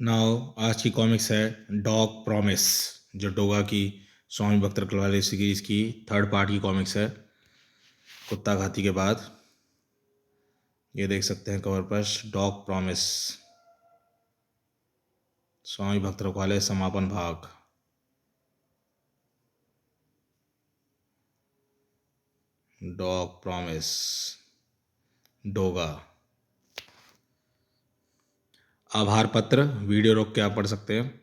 Now आज की comics है डॉग प्रॉमिस, जो डोगा की स्वामी भक्त रखवाले सीरीज की थर्ड पार्ट की कॉमिक्स है। कुत्ता घाती के बाद ये देख सकते हैं कवर पर डॉग प्रॉमिस स्वामी भक्त रखवाले समापन भाग। Dog promise Doga. आभार पत्र वीडियो रोक के आप पढ़ सकते हैं।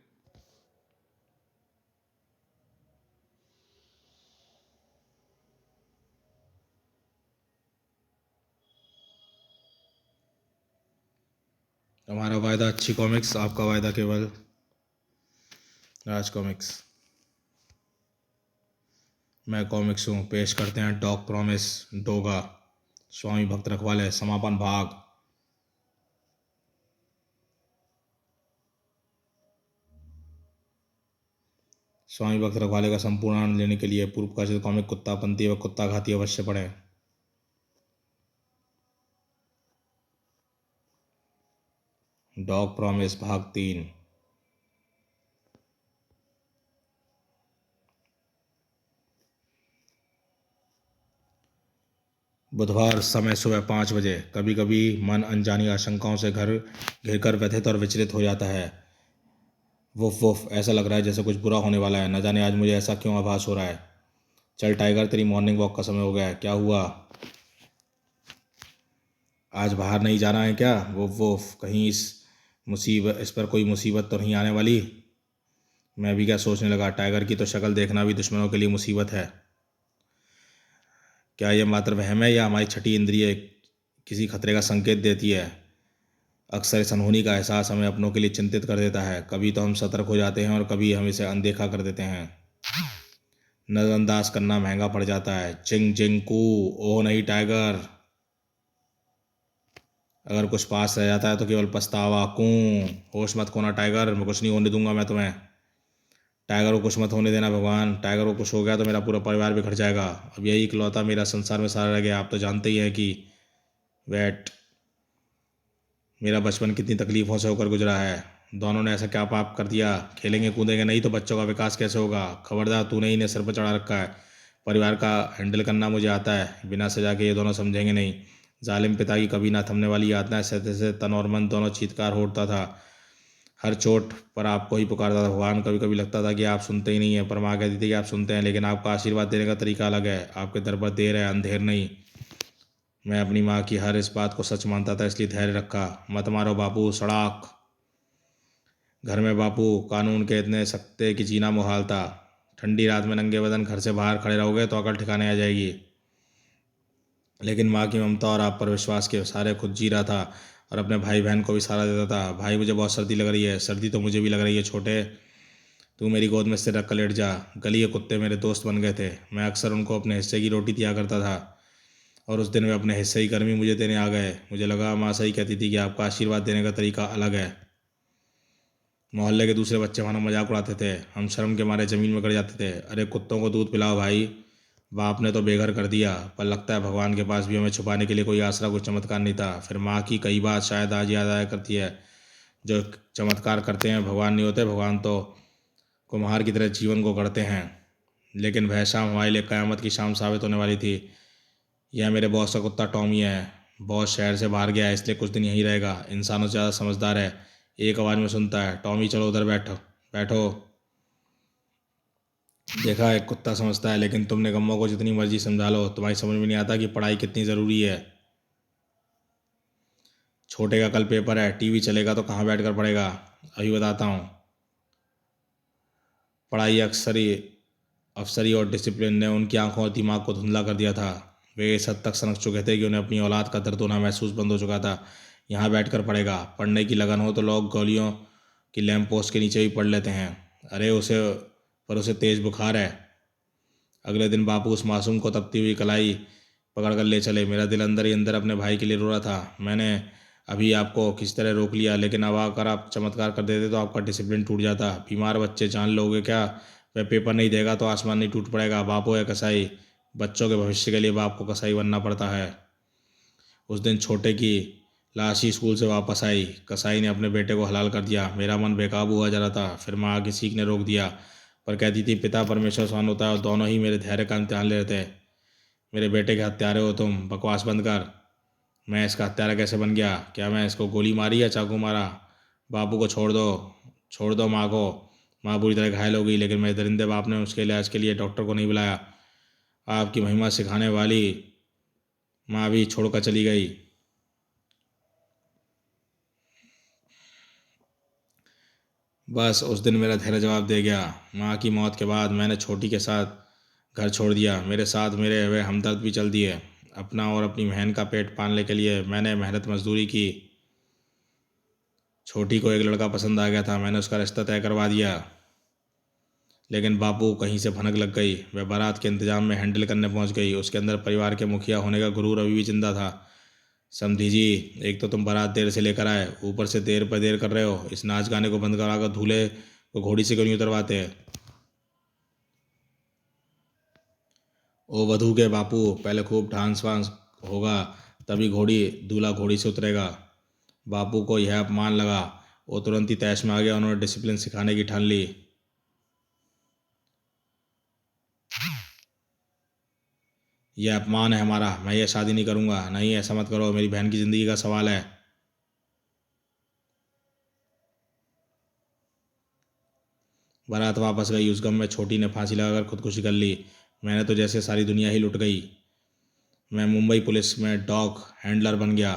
हमारा वायदा अच्छी कॉमिक्स, आपका वायदा केवल राज कॉमिक्स। मैं कॉमिक्स हूँ, पेश करते हैं डॉग प्रॉमिस डोगा स्वामी भक्त रखवाले समापन भाग। स्वामी भक्त रखवाले का संपूर्ण आनंद लेने के लिए पूर्व प्रकाशित कॉमिक कुत्तापंथी व कुत्ता घाती अवश्य पढ़ें। डॉग प्रॉमिस भाग 3। बुधवार समय सुबह 5 बजे। कभी कभी मन अनजानी आशंकाओं से घर घिरकर व्यथित और विचलित हो जाता है। वुफ वुफ, ऐसा लग रहा है जैसे कुछ बुरा होने वाला है। न जाने आज मुझे ऐसा क्यों आभास हो रहा है। चल टाइगर, तेरी मॉर्निंग वॉक का समय हो गया है। क्या हुआ, आज बाहर नहीं जाना है क्या? वुफ वुफ, कहीं इस पर कोई मुसीबत तो नहीं आने वाली। मैं भी क्या सोचने लगा, टाइगर की तो शक्ल देखना भी दुश्मनों के लिए मुसीबत है। क्या यह मात्र वहम है या हमारी छठी इंद्रिय किसी खतरे का संकेत देती है? अक्सर इस अनहोनी का एहसास हमें अपनों के लिए चिंतित कर देता है। कभी तो हम सतर्क हो जाते हैं और कभी हम इसे अनदेखा कर देते हैं। नज़रअंदाज करना महंगा पड़ जाता है। चिंग चिंग कू, ओह नहीं टाइगर। अगर कुछ पास रह जाता है तो केवल पछतावा। कू, होश मत खोना टाइगर, मैं कुछ नहीं होने दूंगा मैं तुम्हें। टाइगर को कुछ मत होने देना भगवान। टाइगर को कुछ हो गया तो मेरा पूरा परिवार बिखर जाएगा। अब यही इकलौता मेरा संसार में सहारा रह गया। आप तो जानते ही हैं कि वेट मेरा बचपन कितनी तकलीफ़ों से होकर गुजरा है। दोनों ने ऐसा क्या पाप कर दिया? खेलेंगे कूदेंगे नहीं तो बच्चों का विकास कैसे होगा? खबरदार, तूने इन्हें सिर पर चढ़ा रखा है। परिवार का हैंडल करना मुझे आता है। बिना सजा के ये दोनों समझेंगे नहीं। जालिम पिता की कभी ना थमने वाली यातनाएं सहते से तन और मन दोनों चीत्कार होता था। हर चोट पर आपको ही पुकारता था भगवान। कभी कभी लगता था कि आप सुनते ही नहीं हैं, पर माँ कहती थी कि आप सुनते हैं, लेकिन आपका आशीर्वाद देने का तरीका अलग है। आपके दर पर देर है, अंधेर नहीं। मैं अपनी माँ की हर इस बात को सच मानता था, इसलिए धैर्य रखा। मत मारो बापू, सड़ाक। घर में बापू कानून के इतने सख्ते कि जीना मुहाल था। ठंडी रात में नंगे बदन घर से बाहर खड़े रहोगे तो अकल ठिकाने आ जाएगी। लेकिन माँ की ममता और आप पर विश्वास के सहारे खुद जी रहा था और अपने भाई बहन को भी सहारा देता था। भाई, मुझे बहुत सर्दी लग रही है। सर्दी तो मुझे भी लग रही है छोटे। तू मेरी गोद में सिर रख कर लेट जा। गली के कुत्ते मेरे दोस्त बन गए थे। मैं अक्सर उनको अपने हिस्से की रोटी दिया करता था और उस दिन वे अपने हिस्से की गर्मी मुझे देने आ गए। मुझे लगा माँ सही कहती थी कि आपका आशीर्वाद देने का तरीका अलग है। मोहल्ले के दूसरे बच्चे हमारा मजाक उड़ाते थे। हम शर्म के मारे ज़मीन में गिर जाते थे। अरे कुत्तों को दूध पिलाओ भाई। बाप ने तो बेघर कर दिया, पर लगता है भगवान के पास भी हमें छुपाने के लिए कोई आसरा, कोई चमत्कार नहीं था। फिर माँ की कई बात शायद आज याद आया करती है। जो चमत्कार करते हैं भगवान नहीं होते, भगवान तो कुम्हार की तरह जीवन को गढ़ते हैं। लेकिन वह शाम हमारे लिए क़यामत की शाम साबित होने वाली थी। यह मेरे बॉस का कुत्ता टॉमी है। बॉस शहर से बाहर गया है, इसलिए कुछ दिन यहीं रहेगा। इंसानों से ज़्यादा समझदार है। एक आवाज़ में सुनता है, टॉमी चलो उधर बैठो बैठो। देखा, एक कुत्ता समझता है, लेकिन तुमने गम्मो को जितनी मर्जी समझा लो, तुम्हारी समझ में नहीं आता कि पढ़ाई कितनी ज़रूरी है। छोटे का कल पेपर है, टीवी चलेगा तो कहाँ बैठ कर पढ़ेगा? अभी बताता हूँ। पढ़ाई अफसरी और डिसिप्लिन ने उनकी आंखों और दिमाग को धुंधला कर दिया था। वे इस हद तक समझ चुके थे कि उन्हें अपनी औलाद का दर्द होना महसूस बंद हो चुका था। यहाँ बैठकर पढ़ेगा। पढ़ने की लगन हो तो लोग गोलियों की लैंप पोस्ट के नीचे भी पढ़ लेते हैं। अरे उसे तेज़ बुखार है। अगले दिन बापू उस मासूम को तपती हुई कलाई पकड़ कर ले चले। मेरा दिल अंदर ही अंदर अपने भाई के लिए रो रहा था। मैंने अभी आपको किस तरह रोक लिया, लेकिन अब आकर आप चमत्कार कर देते तो आपका डिसिप्लिन टूट जाता। बीमार बच्चे जान लोगे क्या? वह पेपर नहीं देगा तो आसमान नहीं टूट पड़ेगा। बापू है कसाई। बच्चों के भविष्य के लिए बाप को कसाई बनना पड़ता है। उस दिन छोटे की लाशी स्कूल से वापस आई। कसाई ने अपने बेटे को हलाल कर दिया। मेरा मन बेकाबू हुआ जा रहा था। फिर माँ आगे सीख ने रोक दिया, पर कहती थी पिता परमेश्वर समान होता है, और दोनों ही मेरे धैर्य का इम्तिहान ले रहे थे। मेरे बेटे के हत्यारे हो तुम, बकवास बंद कर। मैं इसका हत्यारा कैसे बन गया? क्या मैं इसको गोली मारी या चाकू मारा? बापू को छोड़ दो, छोड़ दो माँ को। माँ बुरी तरह घायल हो गई, लेकिन मेरे दरिंदे बाप ने उसके इलाज के लिए डॉक्टर को नहीं बुलाया। आपकी महिमा सिखाने वाली माँ भी छोड़कर चली गई। बस उस दिन मेरा धैर्य जवाब दे गया। माँ की मौत के बाद मैंने छोटी के साथ घर छोड़ दिया। मेरे साथ मेरे वे हमदर्द भी चल दिए। अपना और अपनी बहन का पेट पालने के लिए मैंने मेहनत मजदूरी की। छोटी को एक लड़का पसंद आ गया था, मैंने उसका रिश्ता तय करवा दिया। लेकिन बापू कहीं से भनक लग गई। वह बारात के इंतजाम में हैंडल करने पहुंच गई। उसके अंदर परिवार के मुखिया होने का गुरूर अभी भी जिंदा था। समधी जी, एक तो तुम बारात देर से लेकर आए, ऊपर से देर पर देर कर रहे हो। इस नाच गाने को बंद कराकर दूल्हे को घोड़ी से क्यों नहीं उतरवाते? ओ वधू के बापू, पहले खूब डांस वांस होगा, तभी घोड़ी दूल्हा घोड़ी से उतरेगा। बापू को यह अपमान लगा। वो तुरंत ही तैश में आ गया। उन्होंने डिसिप्लिन सिखाने की ठान ली। यह अपमान है हमारा। मैं ये शादी नहीं करूंगा। नहीं, ऐसा मत करो, मेरी बहन की ज़िंदगी का सवाल है। बारात वापस गई। उस गम में छोटी ने फांसी लगाकर खुदकुशी कर ली। मैंने तो जैसे सारी दुनिया ही लुट गई। मैं मुंबई पुलिस में डॉग हैंडलर बन गया।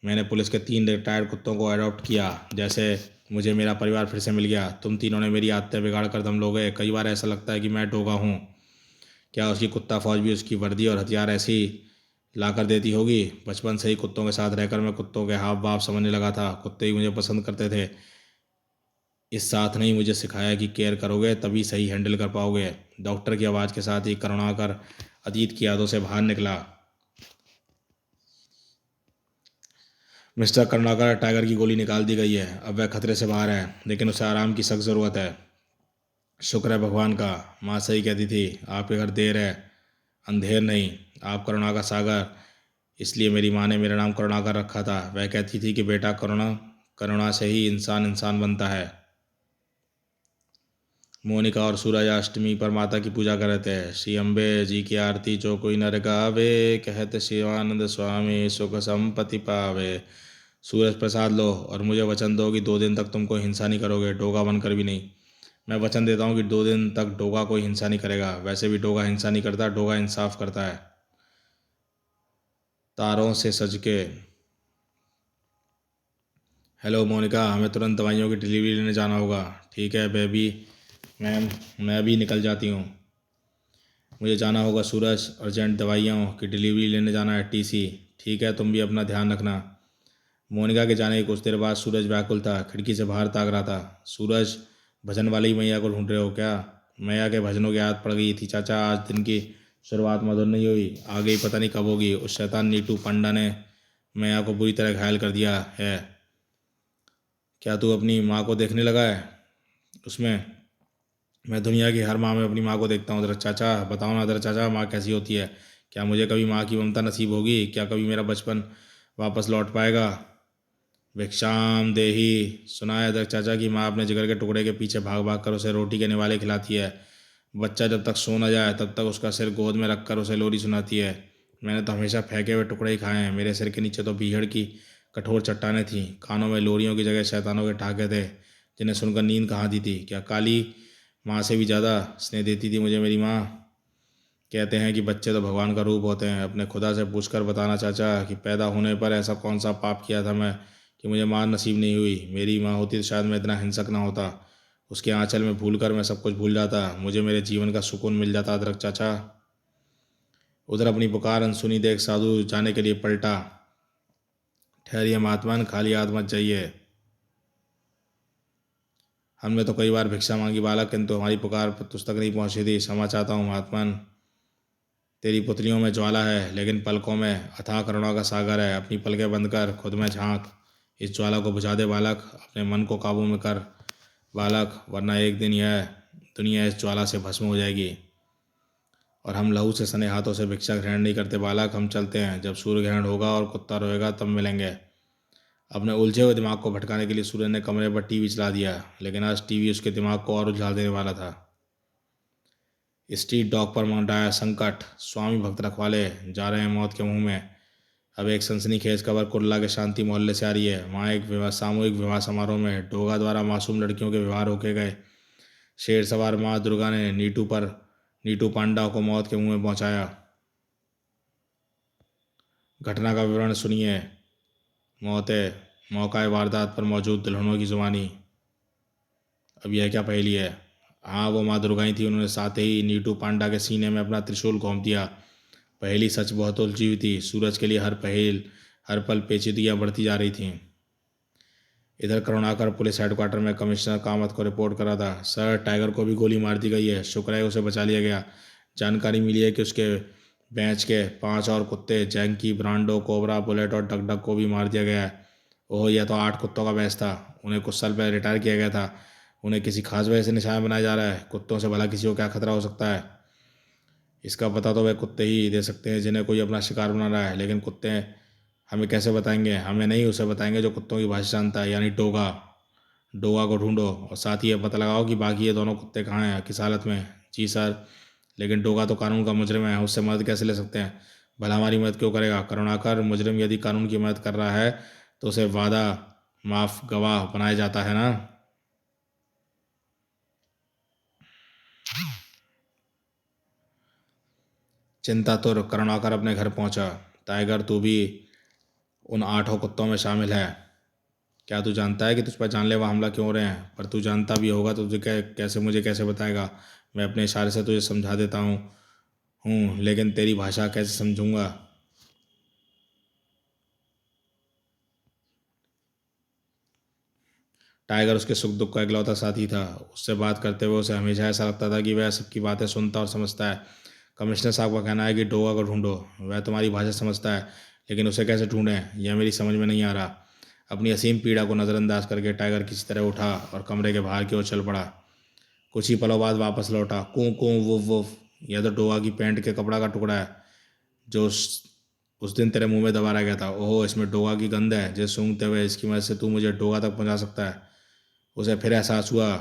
मैंने पुलिस के 3 रिटायर्ड कुत्तों को अडॉप्ट किया। जैसे मुझे मेरा परिवार फिर से मिल गया। तुम तीनों ने मेरी आदतें बिगाड़ कर दम लोगे। कई बार ऐसा लगता है कि मैं डोगा हूँ। क्या उसकी कुत्ता फौज भी उसकी वर्दी और हथियार ऐसे ही ला कर देती होगी? बचपन से ही कुत्तों के साथ रहकर मैं कुत्तों के हाव भाव समझने लगा था। कुत्ते ही मुझे पसंद करते थे। इस साथ ने ही मुझे सिखाया कि केयर करोगे तभी सही हैंडल कर पाओगे। डॉक्टर की आवाज़ के साथ ही करुणाकर अतीत की यादों से बाहर निकला। मिस्टर करुणाकर, टाइगर की गोली निकाल दी गई है। अब वह खतरे से बाहर है, लेकिन उसे आराम की सख्त ज़रूरत है। शुक्र है भगवान का। माँ सही कहती थी, आपके घर देर है, अंधेर नहीं। आप करुणा का सागर। इसलिए मेरी माँ ने मेरा नाम करुणाकर रखा था। वह कहती थी कि बेटा, करुणा करुणा से ही इंसान इंसान बनता है। मोनिका और सूरज अष्टमी पर माता की पूजा कर रहे थे। श्री अम्बे जी की आरती जो कोई नर गावे, कहते शिवानंद स्वामी सुख संपत्ति पावे। सूरज प्रसाद लो और मुझे वचन दो कि 2 दिन तक तुम कोई हिंसा नहीं करोगे, डोगा बनकर भी नहीं। मैं वचन देता हूँ कि 2 दिन तक डोगा कोई हिंसा नहीं करेगा। वैसे भी डोगा हिंसा नहीं करता, डोगा इंसाफ करता है। तारों से सज के। हेलो मोनिका, हमें तुरंत दवाइयों की डिलीवरी लेने जाना होगा। ठीक है बेबी, मैम, मैं भी निकल जाती हूँ। मुझे जाना होगा सूरज, अर्जेंट दवाइयों की डिलीवरी लेने जाना है। टीसी। ठीक है, तुम भी अपना ध्यान रखना। मोनिका के जाने के कुछ देर बाद सूरज व्याकुल था, खिड़की से बाहर ताक रहा था। सूरज, भजन वाली मैया को ढूंढ रहे हो क्या? मैया के भजनों की याद पड़ गई थी। चाचा, आज दिन की शुरुआत मधुर नहीं हुई, आगे ही पता नहीं कब होगी। उस शैतान नीटू पंडा ने मैया को बुरी तरह घायल कर दिया है। क्या तू अपनी माँ को देखने लगा है उसमें? मैं दुनिया की हर माँ में अपनी माँ को देखता हूँ। जरा चाचा बताओ ना, जरा चाचा, माँ कैसी होती है? क्या मुझे कभी माँ की ममता नसीब होगी? क्या कभी मेरा बचपन वापस लौट पाएगा? भिक्षाम देही। सुना है दर चाचा की माँ अपने जिगर के टुकड़े के पीछे भाग भाग कर उसे रोटी के निवाले खिलाती है। बच्चा जब तक सो न जाए तब तक उसका सिर गोद में रखकर उसे लोरी सुनाती है। मैंने तो हमेशा फेंके हुए टुकड़े ही खाए हैं। मेरे सिर के नीचे तो बीहड़ की कठोर चट्टानें थीं। कानों में लोरियों की जगह शैतानों के ठहाके थे, जिन्हें सुनकर नींद कहाँ दी थी। क्या काली माँ से भी ज़्यादा स्नेह देती थी मुझे मेरी माँ? कहते हैं कि बच्चे तो भगवान का रूप होते हैं। अपने खुदा से पूछकर बताना चाचा कि पैदा होने पर ऐसा कौन सा पाप किया था मैं कि मुझे माँ नसीब नहीं हुई? मेरी माँ होती तो शायद मैं इतना हिंसक ना होता। उसके आंचल में भूल कर मैं सब कुछ भूल जाता। मुझे मेरे जीवन का सुकून मिल जाता। अदरक चाचा। उधर अपनी पुकार अनसुनी देख साधु जाने के लिए पलटा। ठहरिए महात्मन, खाली हाथ मत जाइए। हमने तो कई बार भिक्षा मांगी बालक, किंतु हमारी पुकार तुझ तक नहीं पहुंची थी। क्षमा चाहता हूँ महात्मन। तेरी पुतलियों में ज्वाला है, लेकिन पलकों में अथाह करुणा का सागर है। अपनी पलकें बंद कर खुद में झांक। इस ज्वाला को बुझा दे बालक। अपने मन को काबू में कर बालक, वरना एक दिन यह दुनिया इस ज्वाला से भस्म हो जाएगी। और हम लहू से सने हाथों से भिक्षा ग्रहण नहीं करते बालक। हम चलते हैं। जब सूर्य ग्रहण होगा और कुत्ता रोएगा तब मिलेंगे। अपने उलझे हुए दिमाग को भटकाने के लिए सूरज ने कमरे पर टीवी चला दिया, लेकिन आज टीवी उसके दिमाग को और उलझा देने वाला था। स्ट्रीट डॉग पर मंडराया संकट, स्वामी भक्त रखवाले जा रहे हैं मौत के मुंह में। अब एक सनसनीखेज खबर कुर्ला के शांति मोहल्ले से आ रही है। वहाँ एक सामूहिक विवाह समारोह में डोगा द्वारा मासूम लड़कियों के विवाह रोके गए। शेर सवार माँ दुर्गा ने नीटू पांडा को मौत के मुंह में पहुंचाया। घटना का विवरण सुनिए। मौका वारदात पर मौजूद दुल्हनों की जुबानी। अब यह क्या पहेली है? हाँ, वो माँ दुर्गा ही थी। उन्होंने साथ ही नीटू पांडा के सीने में अपना त्रिशूल घोंप दिया। पहेली सच बहुत उलझी हुई थी। सूरज के लिए हर पल पेचीदगियाँ बढ़ती जा रही थीं। इधर करुणाकर पुलिस हेडक्वार्टर में कमिश्नर कामत को रिपोर्ट करा था। सर, टाइगर को भी गोली मार दी गई है। शुक्र है उसे बचा लिया गया। जानकारी मिली है कि उसके बेंच के 5 और कुत्ते, जैंकी, ब्रांडो, कोबरा, बुलेट और डक डक को भी मार दिया गया है। ओह, यह तो 8 कुत्तों का बैच था। उन्हें कुछ साल पहले रिटायर किया गया था। उन्हें किसी खास वजह से निशाना बनाया जा रहा है। कुत्तों से भला किसी को क्या खतरा हो सकता है? इसका पता तो वह कुत्ते ही दे सकते हैं जिन्हें कोई अपना शिकार बना रहा है। लेकिन कुत्ते हमें कैसे बताएंगे? हमें नहीं, उसे बताएंगे जो कुत्तों की भाषा जानता है, यानी डोगा। डोगा को ढूंढो और साथ ही ये पता लगाओ कि बाकी ये दोनों कुत्ते कहाँ हैं, किस हालत में। जी सर। लेकिन डोगा तो कानून का मुजरिम है, उससे मदद कैसे ले सकते हैं? भला हमारी मदद क्यों करेगा? करुणाकर, मुजरिम यदि कानून की मदद कर रहा है तो उसे वादा माफ गवाह बनाया जाता है ना। चिंतातुर करुणाकर अपने घर पहुंचा। टाइगर, तू भी उन 8 कुत्तों में शामिल है। क्या तू जानता है कि तुझ पर जानलेवा हमला क्यों हो रहे हैं? पर तू जानता भी होगा तो तुझे मुझे कैसे बताएगा? मैं अपने इशारे से तुझे समझा देता हूँ, लेकिन तेरी भाषा कैसे समझूंगा? टाइगर उसके सुख दुख का इकलौता साथी था। उससे बात करते हुए उसे हमेशा ऐसा लगता था कि वह सबकी बातें सुनता और समझता है। कमिश्नर साहब का कहना है कि डोगा को ढूंढो। वह तुम्हारी भाषा समझता है, लेकिन उसे कैसे ढूंढें यह मेरी समझ में नहीं आ रहा। अपनी असीम पीड़ा को नज़रअंदाज करके टाइगर किसी तरह उठा और कमरे के बाहर की ओर चल पड़ा। कुछ ही पलों बाद वापस लौटा। कूं कूं वुफ वुफ। यह तो डोगा की पैंट के कपड़ा का टुकड़ा है जो उस दिन तेरे मुंह में दबाया गया था। ओहो, इसमें डोगा की गंध है। जिसे सूंघते हुए इसकी मदद से तू मुझे डोगा तक पहुंचा सकता है। उसे फिर एहसास हुआ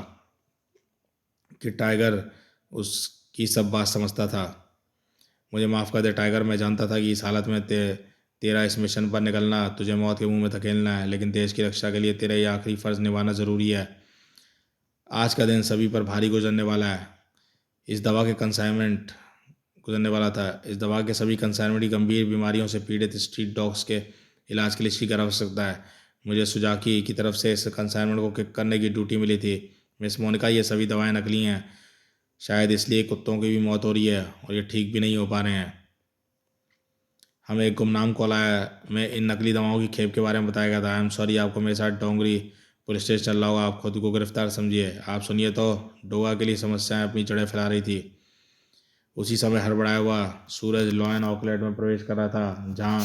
कि टाइगर उसकी सब बात समझता था। मुझे माफ़ कर दे टाइगर, मैं जानता था कि इस हालत में तेरा इस मिशन पर निकलना तुझे मौत के मुंह में धकेलना है, लेकिन देश की रक्षा के लिए तेरा ये आखिरी फ़र्ज़ निभाना ज़रूरी है। आज का दिन सभी पर भारी गुजरने वाला है। इस दवा के कंसाइनमेंट गुजरने वाला था। इस दवा के सभी कंसाइनमेंट गंभीर बीमारियों से पीड़ित स्ट्रीट डॉग्स के इलाज के लिए स्वीकार हो सकता है। मुझे सुजाकी की तरफ से इस कंसाइनमेंट को किक करने की ड्यूटी मिली थी। मिस मोनिका, ये सभी दवाएं नकली हैं। शायद इसलिए कुत्तों की भी मौत हो रही है और ये ठीक भी नहीं हो पा रहे हैं। हमें एक गुमनाम कॉल आया में इन नकली दवाओं की खेप के बारे में बताया गया था। आई एम सॉरी, आपको मेरे साथ डोंगरी पुलिस स्टेशन चल रहा होगा। आप खुद को गिरफ्तार समझिए। आप सुनिए तो। डोगा के लिए समस्याएं अपनी जड़ें फैला रही थी। उसी समय हड़बड़ाया हुआ सूरज लॉयन आउटलेट में प्रवेश कर रहा था, जहां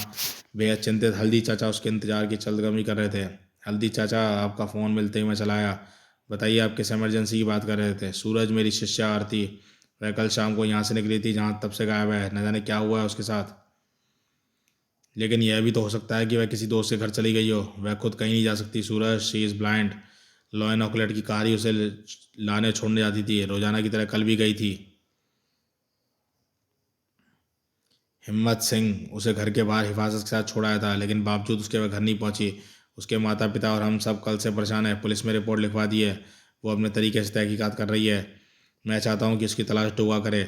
बेहद चिंतित हल्दी चाचा उसके इंतजार की चलगमी कर रहे थे। हल्दी चाचा, आपका फ़ोन मिलते ही मैं चला आया। बताइए, आप किस इमरजेंसी की बात कर रहे थे? सूरज, मेरी शिष्या आरती, वह कल शाम को यहाँ से निकली थी, जहाँ तब से गायब है। न जाने क्या हुआ है उसके साथ। लेकिन यह भी तो हो सकता है कि वह किसी दोस्त के घर चली गई हो। वह खुद कहीं नहीं जा सकती Suraj, she is blind. Lion outlet की कार ही उसे लाने छोड़ने जाती थी, रोजाना की तरह कल भी गई थी। हिम्मत सिंह उसे घर के बाहर हिफाजत के साथ छोड़ाया था, लेकिन बावजूद उसके वह घर नहीं पहुंची। उसके माता पिता और हम सब कल से परेशान हैं। पुलिस में रिपोर्ट लिखवा दी है। वो अपने तरीके से तहकीकात कर रही है। मैं चाहता हूँ कि उसकी तलाश डोगा करे।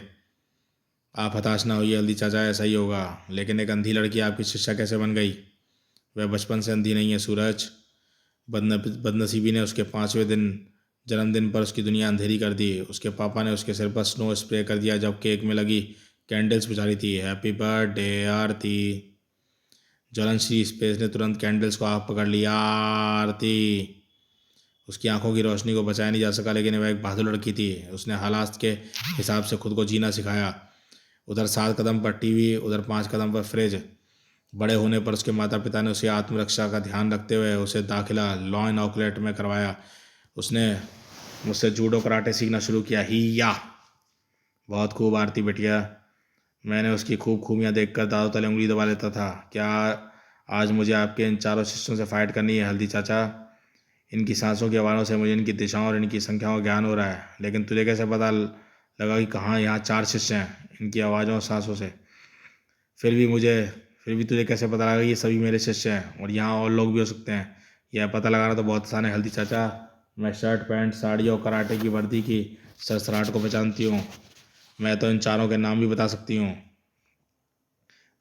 आप हताश ना होइए हल्दी चाचा, ऐसा ही होगा। लेकिन एक अंधी लड़की आपकी शिष्या कैसे बन गई? वह बचपन से अंधी नहीं है सूरज। बदनसीबी ने उसके 5वें जन्मदिन पर उसकी दुनिया अंधेरी कर दी। उसके पापा ने उसके सिर पर स्नो स्प्रे कर दिया जब केक में लगी कैंडल्स बुझा रही थी। हैप्पी बर्थडे आरती। ज्वलनशील स्पेस ने तुरंत कैंडल्स को आग पकड़ लिया। आरती। उसकी आंखों की रोशनी को बचाया नहीं जा सका, लेकिन वह एक बहादुर लड़की थी। उसने हालात के हिसाब से खुद को जीना सिखाया। उधर 7 कदम पर टीवी, उधर 5 कदम पर फ्रिज। बड़े होने पर उसके माता पिता ने उसे आत्मरक्षा का ध्यान रखते हुए उसे दाखिला लॉ एंड आउटलेट में करवाया। उसने मुझसे जूडो कराटे सीखना शुरू किया। ही या बहुत खूब आरती बिटिया। मैंने उसकी खूब खूबियाँ देखकर दांतों तले उंगली दबा लेता था। क्या आज मुझे आपके इन चारों शिष्यों से फाइट करनी है हल्दी चाचा। इनकी सांसों की आवाज़ों से मुझे इनकी दिशाओं और इनकी संख्याओं का ज्ञान हो रहा है, लेकिन तुझे कैसे पता लगा कि कहाँ यहाँ चार शिष्य हैं इनकी आवाज़ों और सांसों से? फिर भी मुझे फिर भी तुझे कैसे पता लगा कि ये सभी मेरे शिष्य हैं और यहाँ और लोग भी हो सकते हैं? यह पता लगाना तो बहुत आसान है हल्दी चाचा। मैं शर्ट पैंट साड़ी और कराटे की वर्दी की सरसराहट को पहचानती हूँ। मैं तो इन चारों के नाम भी बता सकती हूँ।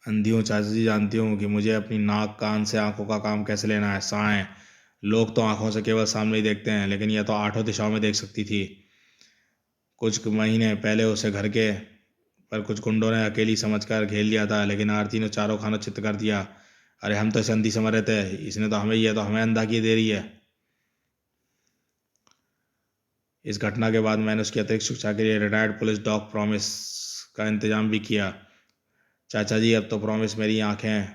अंधी हूँ चाचा जी, जानती हूँ कि मुझे अपनी नाक कान से आंखों का काम कैसे लेना है। साएं, लोग तो आंखों से केवल सामने ही देखते हैं, लेकिन यह तो आठों दिशाओं में देख सकती थी। कुछ महीने पहले उसे घर के पर कुछ गुंडों ने अकेली समझकर घेर लिया था, लेकिन आरती ने चारों खानों चित्त कर दिया। अरे हम तो इसे अंधी समझ रहे थे, इसने तो हमें यह तो हमें अंधा किए दे रही है। इस घटना के बाद मैंने उसकी अतिरिक्त शिक्षा के लिए रिटायर्ड पुलिस डॉग प्रॉमिस का इंतजाम भी किया। चाचा जी, अब तो प्रॉमिस मेरी आंखें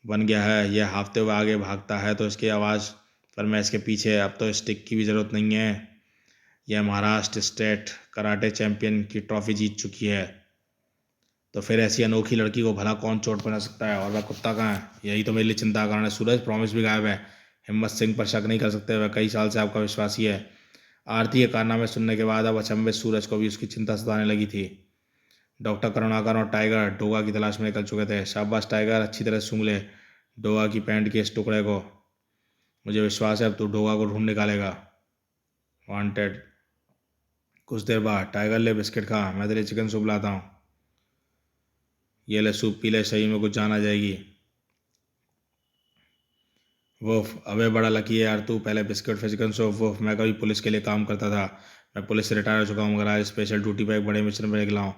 बन गया है। यह हाफते हुए आगे भागता है तो इसकी आवाज़ पर मैं इसके पीछे। अब तो स्टिक की भी ज़रूरत नहीं है। यह महाराष्ट्र स्टेट कराटे चैंपियन की ट्रॉफी जीत चुकी है, तो फिर ऐसी अनोखी लड़की को भला कौन चोट पहुंचा सकता है? और वह कुत्ता कहाँ है? यही तो मेरे लिए चिंता का कारण है। सूरज, प्रॉमिस भी गायब है। हिम्मत सिंह पर शक नहीं कर सकते, वह कई साल से आपका विश्वासी है। आरती के कारनामे सुनने के बाद अब अचंभित सूरज को भी उसकी चिंता सताने लगी थी। डॉक्टर करुणाकर और टाइगर डोगा की तलाश में निकल चुके थे। शाबाश टाइगर, अच्छी तरह सूंघ ले डोगा की पैंट के इस टुकड़े को। मुझे विश्वास है अब तू डोगा को ढूंढ निकालेगा। वांटेड। कुछ देर बाद, टाइगर ले बिस्किट खा, मैं तेरे चिकन सूप लाता हूँ। ये ले सूप पी ले, शरीर में कुछ जान आ जाएगी। वोफ, अबे बड़ा लकी है यार तू। पहले बिस्किट फिर चिकन सूप। वोफ, मैं कभी पुलिस के लिए काम करता था। मैं पुलिस से रिटायर हो चुका हूँ, मगर आज स्पेशल ड्यूटी पर एक बड़े मिशन में निकला हूँ।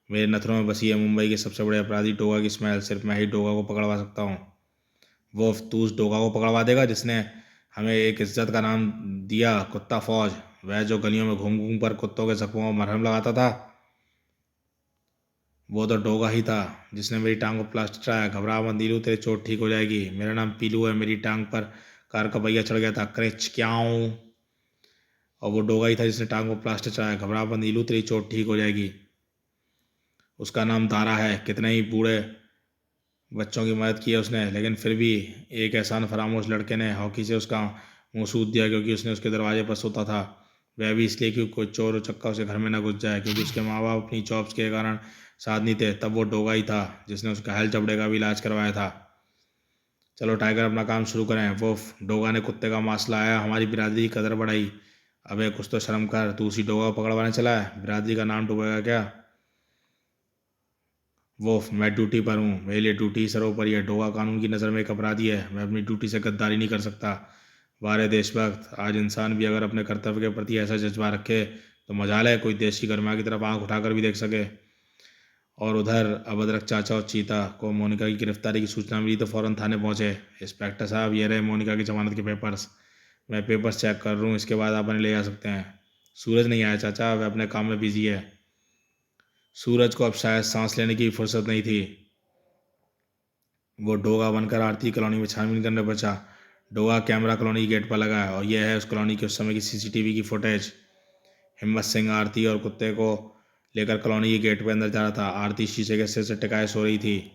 मेरे नथनों में बसी है मुंबई के सबसे बड़े अपराधी डोगा की स्मेल। सिर्फ मैं ही डोगा को पकड़वा सकता हूँ। वो तू उस डोगा को पकड़वा देगा जिसने हमें एक इज्जत का नाम दिया, कुत्ता फौज। वह जो गलियों में घूम घूम कर कुत्तों के जख्मों में मरहम लगाता था, वो तो डोगा ही था जिसने मेरी टांग को प्लास्टर चढ़ाया। घबरा मत नीलू, तेरी चोट ठीक हो जाएगी। मेरा नाम पीलू है। मेरी टांग पर कार का पहिया चढ़ गया था। क्रेच क्या हूँ, और वो डोगा ही था जिसने टांग को प्लास्टर चढ़ाया। घबरा मत नीलू, तेरी चोट ठीक हो जाएगी। उसका नाम दारा है। कितने ही बूढ़े बच्चों की मदद की है उसने, लेकिन फिर भी एक एहसान फरामोश लड़के ने हॉकी से उसका मुंह सूद दिया, क्योंकि उसने उसके दरवाजे पर सोता था। वह भी इसलिए कि कोई चोर चक्का उसे घर में न घुस जाए, क्योंकि उसके माँ बाप अपनी जॉब्स के कारण साथ नहीं थे। तब वो डोगा ही था जिसने उस घायल जबड़े का भी इलाज करवाया था। चलो टाइगर, अपना काम शुरू करें। वो डोगा ने कुत्ते का मांस लाया, हमारी बिरादरी की कदर बढ़ाई। अबे कुछ तो शर्म कर, तू उसी डोगा को पकड़वाने चला है? बिरादरी का नाम डूबेगा क्या? वो मैं ड्यूटी पर हूँ, मेरे लिए ड्यूटी सर्वोपरि है। डोगा कानून की नज़र में एक अपराधी है, मैं अपनी ड्यूटी से गद्दारी नहीं कर सकता। वारे देशभक्त, आज इंसान भी अगर अपने कर्तव्य के प्रति ऐसा जज्बा रखे तो मजाल है कोई देश की गरिमा की तरफ आंख उठाकर भी देख सके। और उधर अभद्रक चाचा और चीता को मोनिका की गिरफ्तारी की सूचना मिली तो फौरन थाने पहुंचे। इंस्पेक्टर साहब, ये रहे मोनिका की जमानत के पेपर्स। मैं पेपर्स चेक कर रहा हूँ, इसके बाद आप उन्हें ले जा सकते हैं। सूरज नहीं आया चाचा, वह अपने काम में बिजी है। सूरज को अब शायद सांस लेने की फुर्सत नहीं थी। वो डोगा बनकर आरती कॉलोनी में छानबीन करने बचा। डोगा कैमरा कॉलोनी के गेट पर लगा है और यह है उस कॉलोनी के उस समय की सीसीटीवी की फुटेज। हिम्मत सिंह आरती और कुत्ते को लेकर कॉलोनी के गेट पर अंदर जा रहा था। आरती शीशे के सिर से टिकाए सो रही थी,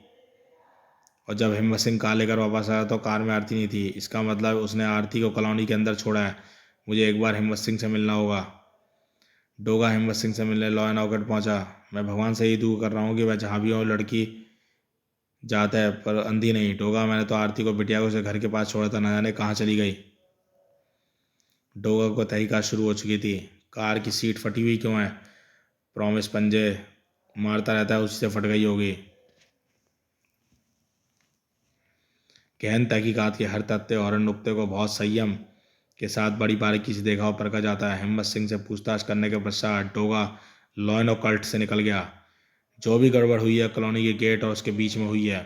और जब हिम्मत सिंह कार लेकर वापस आया तो कार में आरती नहीं थी। इसका मतलब उसने आरती को कॉलोनी के अंदर छोड़ा है। मुझे एक बार हिम्मत सिंह से मिलना होगा। डोगा हिम्मत सिंह से मिलने लॉ एंड ऑर्डर पहुंचा। मैं भगवान से ही दुआ कर रहा हूँ कि वह जहाँ भी हो, लड़की जात है पर अंधी नहीं। डोगा, मैंने तो आरती को बिटिया को उसे घर के पास छोड़ा था, न जाने कहाँ चली गई। डोगा को तहकीकात शुरू हो चुकी थी। कार की सीट फटी हुई क्यों है? प्रॉमिस पंजे मारता रहता है, उसी से फट गई होगी। गहन तहकीकात के हर तथ्य और नुक्ते को बहुत संयम के साथ बड़ी बारीकी से देखा और परखा जाता है। हिम्मत सिंह से पूछताछ करने के पश्चात डोगा लॉ एंड ऑकल्ट से निकल गया। जो भी गड़बड़ हुई है कॉलोनी के गेट और उसके बीच में हुई है।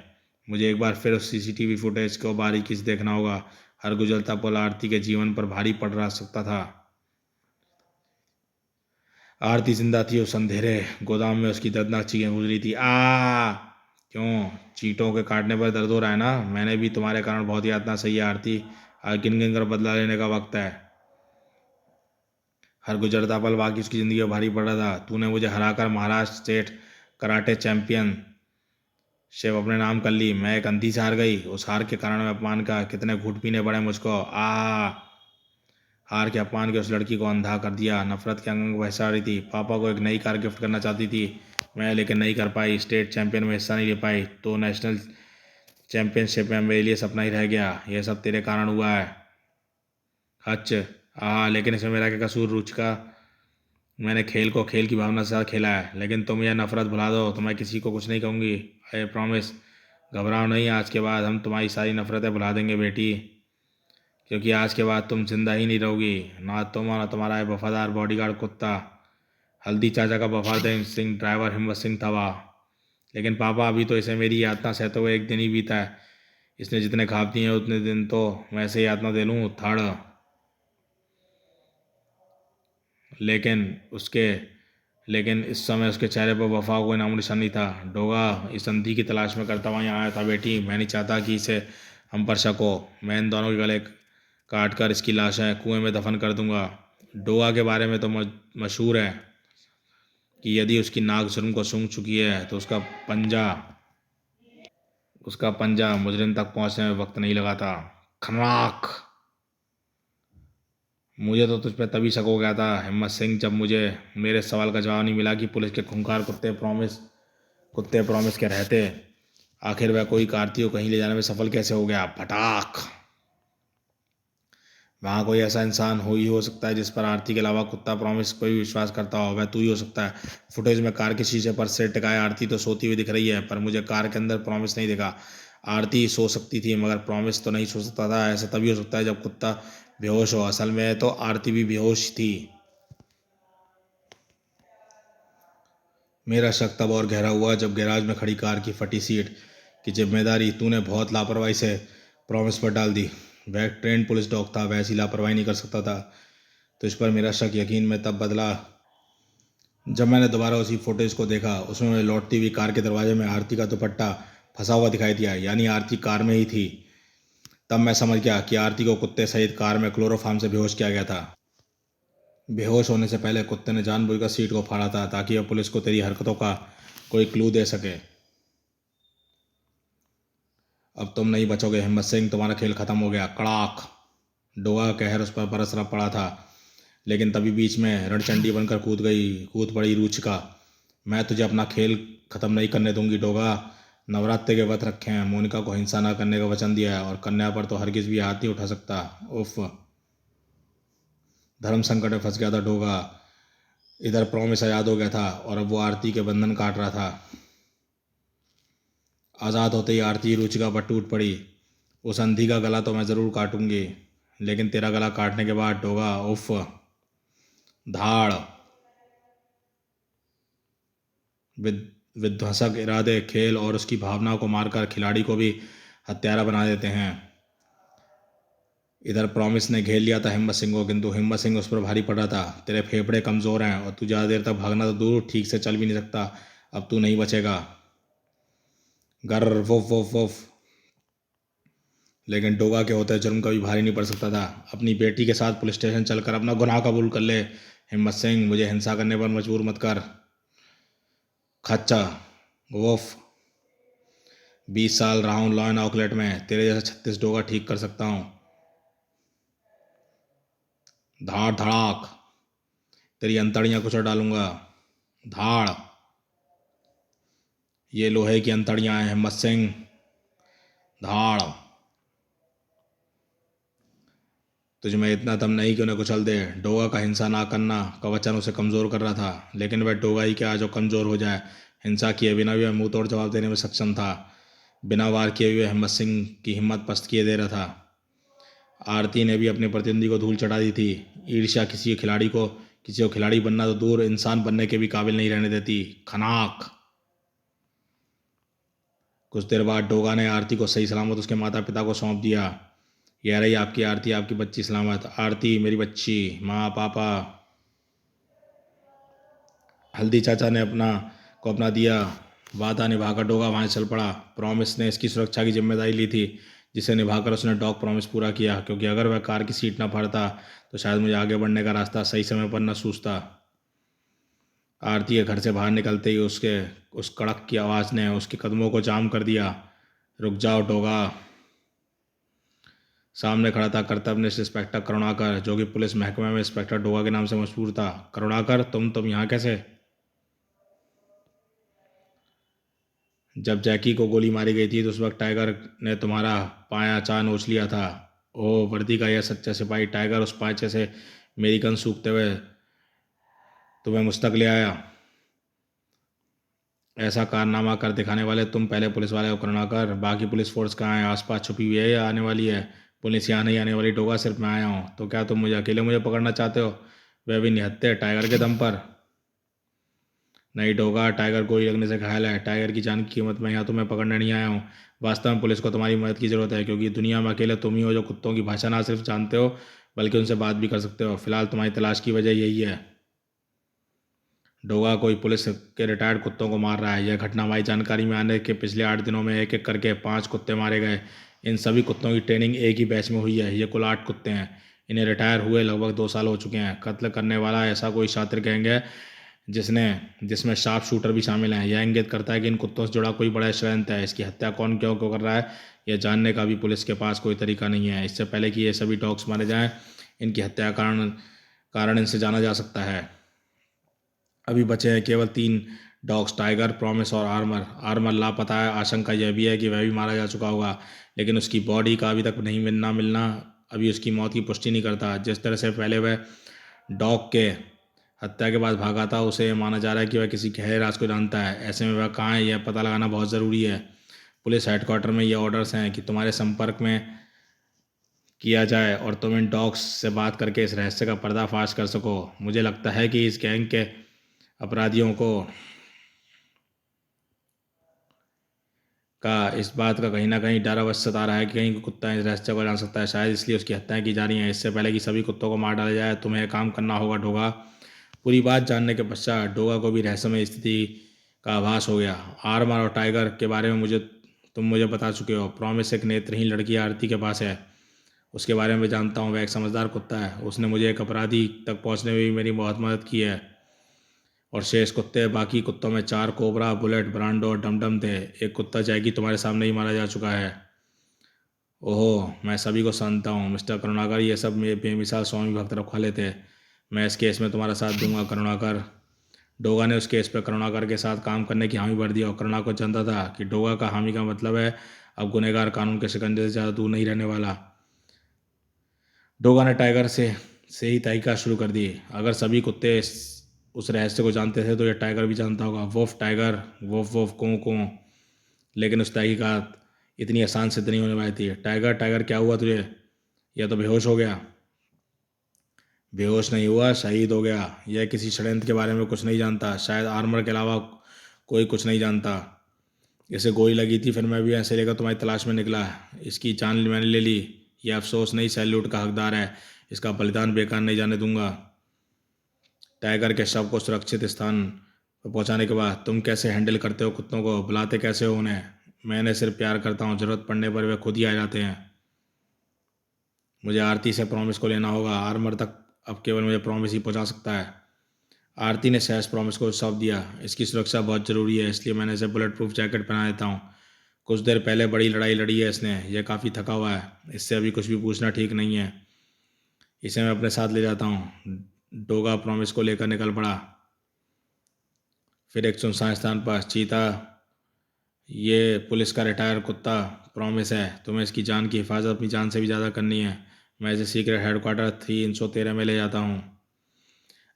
मुझे एक बार फिर उस सीसीटीवी फुटेज को बारीकी से देखना होगा। हर गुजरता पल आरती के जीवन पर भारी पड़ रहा सकता था। आरती जिंदा थी, उस अंधेरे गोदाम में उसकी दर्दनाक चीखें गूंज रही थी। आ क्यों? चींटों के काटने पर दर्द हो रहा है ना? मैंने भी तुम्हारे कारण बहुत यातना सही है आरती। आज गिन गिन कर बदला लेने का वक्त है। हर गुजरता पल बाकी उसकी जिंदगी में भारी पड़ रहा था। तूने मुझे हराकर महाराष्ट्र स्टेट कराटे चैंपियन सिर्फ अपने नाम कर ली। मैं एक अंधी से हार गई, उस हार के कारण में अपमान का कितने घूंट पीने पड़े मुझको। हार के अपमान के उस लड़की को अंधा कर दिया, नफरत के अंग बहसा रही थी। पापा को एक नई कार गिफ्ट करना चाहती थी मैं, लेकिन नहीं कर पाई। स्टेट चैंपियन में हिस्सा नहीं ले पाई, तो नेशनल चैंपियनशिप में मेरे लिए सपना ही रह गया। यह सब तेरे कारण हुआ है। हच। लेकिन इसमें मेरा क्या कसूर रुचिका? मैंने खेल को खेल की भावना के साथ खेला है, लेकिन तुम यह नफरत भुला दो तो मैं किसी को कुछ नहीं कहूँगी। I promise. घबराओ नहीं, आज के बाद हम तुम्हारी सारी नफरतें भुला देंगे बेटी, क्योंकि आज के बाद तुम जिंदा ही नहीं रहोगी। ना तुम और ना तुम्हारा ये वफादार बॉडीगार्ड कुत्ता। हल्दी चाचा का वफादार सिंह ड्राइवर हिम्मत सिंह था वह। लेकिन पापा, अभी तो इसे मेरी यातना सहते हुए एक दिन ही बीता है। इसने जितने ख्वाब दिए हैं उतने दिन तो मैं इसे यातना दे लूँ थर्ड। लेकिन उसके लेकिन इस समय उसके चेहरे पर वफा का कोई नामो निशान नहीं था। डोगा इस संधि की तलाश में करता हुआ यहाँ आया था बेटी। मैं नहीं चाहता कि इसे हम पर शक हो। मैं इन दोनों के गले काट कर इसकी लाश है कुएं में दफन कर दूंगा। डोगा के बारे में तो मशहूर है कि यदि उसकी नाक जुर्म को सूंघ चुकी है तो उसका पंजा मुजरिम तक पहुंचने में वक्त नहीं लगाता। खनाक। मुझे तो तुझ पे तभी शक हो गया था हिम्मत सिंह, जब मुझे मेरे सवाल का जवाब नहीं मिला कि पुलिस के खूंखार कुत्ते प्रॉमिस के रहते आखिर वह कोई कार्ती को कहीं ले जाने में सफल कैसे हो गया। फटाक। वहाँ कोई ऐसा इंसान हो सकता है जिस पर आरती के अलावा कुत्ता प्रॉमिस कोई विश्वास करता हो। वह तू ही हो सकता है। फुटेज में कार के शीशे पर सिर टिकाए आरती तो सोती हुई दिख रही है, पर मुझे कार के अंदर प्रॉमिस नहीं दिखा। आरती सो सकती थी मगर प्रॉमिस तो नहीं सो सकता था। ऐसा तभी हो सकता है जब कुत्ता बेहोश हो। असल में तो आरती भी बेहोश थी। मेरा शक तब और गहरा हुआ जब गैराज में खड़ी कार की फटी सीट की जिम्मेदारी तूने बहुत लापरवाही से प्रॉमिस पर डाल दी। वह ट्रेंड पुलिस डॉग था, वह ऐसी लापरवाही नहीं कर सकता था। तो इस पर मेरा शक यकीन में तब बदला जब मैंने दोबारा उसी फुटेज को देखा। उसमें मैं लौटती हुई कार के दरवाजे में आरती का दुपट्टा फंसा हुआ दिखाई दिया, यानी आरती कार में ही थी। तब मैं समझ गया कि आरती को कुत्ते सहित कार में क्लोरोफार्म से बेहोश किया गया था। बेहोश होने से पहले कुत्ते ने जानबूझकर सीट को फाड़ा था ताकि वह पुलिस को तेरी हरकतों का कोई क्लू दे सके। अब तुम नहीं बचोगे हिम्मत सिंह, तुम्हारा खेल खत्म हो गया। कड़ाक। डोगा का कहर उस पर बरस पड़ा था, लेकिन तभी बीच में रणचंडी बनकर कूद पड़ी रुचिका। मैं तुझे अपना खेल खत्म नहीं करने दूंगी डोगा। नवरात्रि के व्रत रखे हैं, मोनिका को हिंसा न करने का वचन दिया है, और कन्या पर तो हरगिज भी हाथ नहीं उठा सकता। उफ। धर्म संकट में फंस गया था डोगा। इधर प्रॉमिस आजाद हो गया था और अब वो आरती के बंधन काट रहा था। आज़ाद होते ही आरती रुचिका पर टूट पड़ी। उस अंधी का गला तो मैं ज़रूर काटूंगी, लेकिन तेरा गला काटने के बाद डोगा। उफ। धाड़। विध्वंसक इरादे खेल और उसकी भावनाओं को मारकर खिलाड़ी को भी हत्यारा बना देते हैं। इधर प्रॉमिस ने घेर लिया था हिम्मत सिंह को, किंतु हिम्मत सिंह उस पर भारी पड़ रहा था। तेरे फेफड़े कमज़ोर हैं और तू ज़्यादा देर तक भागना तो दूर, ठीक से चल भी नहीं सकता। अब तू नहीं बचेगा। गर वुफ वुफ वुफ। लेकिन डोगा के होते जुर्म कभी भारी नहीं पड़ सकता था। अपनी बेटी के साथ पुलिस स्टेशन चलकर अपना गुनाह कबूल कर ले हिम्मत सिंह, मुझे हिंसा करने पर मजबूर मत कर। खच्चा। वुफ। 20 साल रहा हूँ लॉ एंड आउटलेट में, तेरे जैसा 36 डोगा ठीक कर सकता हूँ। धाड़ धड़ाक। तेरी अंतड़ियाँ कुचल डालूंगा। धाड़। ये लोहे की अंतड़ियाँ हैं हिम्मत सिंह। धाड़। तुझ में इतना दम नहीं कि उन्हें कुचल दे। डोगा का हिंसा ना करना का वचन उसे कमज़ोर कर रहा था, लेकिन वह डोगा ही क्या जो कमज़ोर हो जाए। हिंसा किए बिना भी वह मुंह तोड़ जवाब देने में सक्षम था। बिना वार किए हुए हिम्मत सिंह की हिम्मत पस्त किए दे रहा था। आरती ने भी अपने प्रतिद्वंदी को धूल चढ़ा दी थी। ईर्ष्या किसी को खिलाड़ी बनना तो दूर, इंसान बनने के भी काबिल नहीं रहने देती। खनाक। कुछ देर बाद डोगा ने आरती को सही सलामत उसके माता पिता को सौंप दिया। यह रही आपकी आरती, आपकी बच्ची सलामत। आरती मेरी बच्ची, माँ पापा। हल्दी चाचा ने अपना दिया वादा निभाकर डोगा वहाँ से चल पड़ा। प्रॉमिस ने इसकी सुरक्षा की जिम्मेदारी ली थी, जिसे निभाकर उसने डॉग प्रॉमिस पूरा किया, क्योंकि अगर वह कार की सीट न फाड़ता तो शायद मुझे आगे बढ़ने का रास्ता सही समय पर न सूझता। आरती के घर से बाहर निकलते ही उस कड़क की आवाज़ ने उसके कदमों को जाम कर दिया। रुक जाओ डोगा। सामने खड़ा था कर्तव्यनिष्ठ इंस्पेक्टर करुणाकर, जो कि पुलिस महकमे में इंस्पेक्टर डोगा के नाम से मशहूर था। करुणाकर, तुम यहाँ कैसे? जब जैकी को गोली मारी गई थी तो उस वक्त टाइगर ने तुम्हारा पाया अचानक नोच लिया था। ओह, वर्दी का यह सच्चा सिपाही टाइगर उस पांचे से मेरी गन सूखते हुए तुम्हें मुझ तक ले आया। ऐसा कारनामा कर दिखाने वाले तुम पहले पुलिस वाले हो करुणाकर। बाकी पुलिस फोर्स कहाँ है? आसपास छुपी हुई है या आने वाली है? पुलिस यहाँ नहीं आने वाली डोगा, सिर्फ मैं आया हूँ। तो क्या तुम मुझे अकेले मुझे पकड़ना चाहते हो, वह भी निहत्थे टाइगर के दम पर? नहीं डोगा, टाइगर गोली लगने से घायल है। टाइगर की जान की कीमत में यहाँ तुम्हें पकड़ने नहीं आया हूँ। वास्तव में पुलिस को तुम्हारी मदद की ज़रूरत है, क्योंकि दुनिया में अकेले तुम ही हो जो कुत्तों की भाषा ना सिर्फ जानते हो बल्कि उनसे बात भी कर सकते हो। फिलहाल तुम्हारी तलाश की वजह यही है। डोगा कोई पुलिस के रिटायर्ड कुत्तों को मार रहा है। यह घटना हमारी जानकारी में आने के पिछले 8 दिनों में एक एक करके 5 कुत्ते मारे गए। इन सभी कुत्तों की ट्रेनिंग एक ही बैच में हुई है। ये कुल 8 कुत्ते हैं। इन्हें रिटायर हुए लगभग 2 साल हो चुके हैं। कत्ल करने वाला ऐसा कोई शातिर गैंग है जिसमें शार्प शूटर भी शामिल हैं। यह इंगित करता है कि इन कुत्तों से जुड़ा कोई बड़ा षड्यंत्र है। इसकी हत्या कौन क्यों क्यों कर रहा है, यह जानने का भी पुलिस के पास कोई तरीका नहीं है। इससे पहले कि ये सभी डॉग्स मारे जाएं, इनकी हत्या का कारण इनसे जाना जा सकता है। अभी बचे हैं केवल 3 डॉग्स, टाइगर, प्रॉमिस और आर्मर। आर्मर लापता है। आशंका यह भी है कि वह भी मारा जा चुका होगा, लेकिन उसकी बॉडी का अभी तक नहीं मिलना अभी उसकी मौत की पुष्टि नहीं करता। जिस तरह से पहले वह डॉग के हत्या के बाद भागा था, उसे यह माना जा रहा है कि वह किसी गहरे राज को जानता है। ऐसे में वह कहाँ है, यह पता लगाना बहुत ज़रूरी है। पुलिस हेडक्वार्टर में ये ऑर्डर्स हैं कि तुम्हारे संपर्क में किया जाए और तुम इन डॉग्स से बात करके इस रहस्य का पर्दाफाश कर सको। मुझे लगता है कि इस गैंग के अपराधियों को इस बात का कहीं ना कहीं डर अवश्य सता रहा है कि कहीं कुत्ता इस रहस्य को जान सकता है। शायद इसलिए उसकी हत्याएं की जा रही हैं। इससे पहले कि सभी कुत्तों को मार डाला जाए, तुम्हें काम करना होगा डोगा। पूरी बात जानने के पश्चात डोगा को भी रहस्यमय स्थिति का आभास हो गया। आर्मर और टाइगर के बारे में तुम मुझे बता चुके हो। प्रॉमिस एक नेत्रहीन लड़की आरती के पास है, उसके बारे में जानता हूँ। वह एक समझदार कुत्ता है। उसने मुझे एक अपराधी तक पहुँचने में भी मेरी बहुत मदद की है। और शेष कुत्ते, बाकी कुत्तों में 4 कोबरा, बुलेट, ब्रांडो और डमडम थे। एक कुत्ता जैकी तुम्हारे सामने ही मारा जा चुका है। ओहो, मैं सभी को जानता हूँ मिस्टर करुणाकर। ये सब मेरे बेमिसाल स्वामी भक्त रखवाले थे। मैं इस केस में तुम्हारा साथ दूंगा करुणाकर। डोगा ने उस केस पर करुणाकर के साथ काम करने की हामी भर दी और करुणाकर जानता था कि डोगा का हामी का मतलब है अब गुनहगार कानून के शिकंजे से ज़्यादा दूर नहीं रहने वाला। डोगा ने टाइगर से ही तहकीकात शुरू कर दी। अगर सभी कुत्ते उस रहस्य को जानते थे तो यह टाइगर भी जानता होगा। वोफ टाइगर, वोफ वोफ कूँ कूँ। लेकिन उस तहकीकात इतनी आसान सिद्ध नहीं होने वाली थी। टाइगर टाइगर क्या हुआ तुझे? या तो बेहोश हो गया? बेहोश नहीं हुआ, शहीद हो गया। यह किसी षड्यंत्र के बारे में कुछ नहीं जानता। शायद आर्मर के अलावा कोई कुछ नहीं जानता। इसे गोली लगी थी, फिर मैं भी ऐसे लेकर तुम्हारी तलाश में निकला। इसकी जान मैंने ले ली। यह अफसोस नहीं, सैल्यूट का हकदार है। इसका बलिदान बेकार नहीं जाने दूंगा। टाइगर के शव को सुरक्षित स्थान पर पहुंचाने के बाद तुम कैसे हैंडल करते हो कुत्तों को, बुलाते कैसे हो उन्हें? मैंने सिर्फ प्यार करता हूँ, ज़रूरत पड़ने पर वे खुद ही आ जाते हैं। मुझे आरती से प्रॉमिस को लेना होगा। आर्मर तक अब केवल मुझे प्रॉमिस ही पहुंचा सकता है। आरती ने सहज प्रॉमिस को सौंप दिया। इसकी सुरक्षा बहुत ज़रूरी है, इसलिए मैंने इसे बुलेट प्रूफ जैकेट पहना देता हूँ। कुछ देर पहले बड़ी लड़ाई लड़ी है इसने, यह काफ़ी थका हुआ है। इससे अभी कुछ भी पूछना ठीक नहीं है। इसे मैं अपने साथ ले जाता हूँ। डोगा प्रॉमिस को लेकर निकल पड़ा। फिर एक सुनसान स्थान पर चीता, ये पुलिस का रिटायर कुत्ता प्रॉमिस है। तुम्हें इसकी जान की हिफाजत अपनी जान से भी ज़्यादा करनी है। मैं इसे सीक्रेट हेडक्वार्टर 313 में ले जाता हूँ।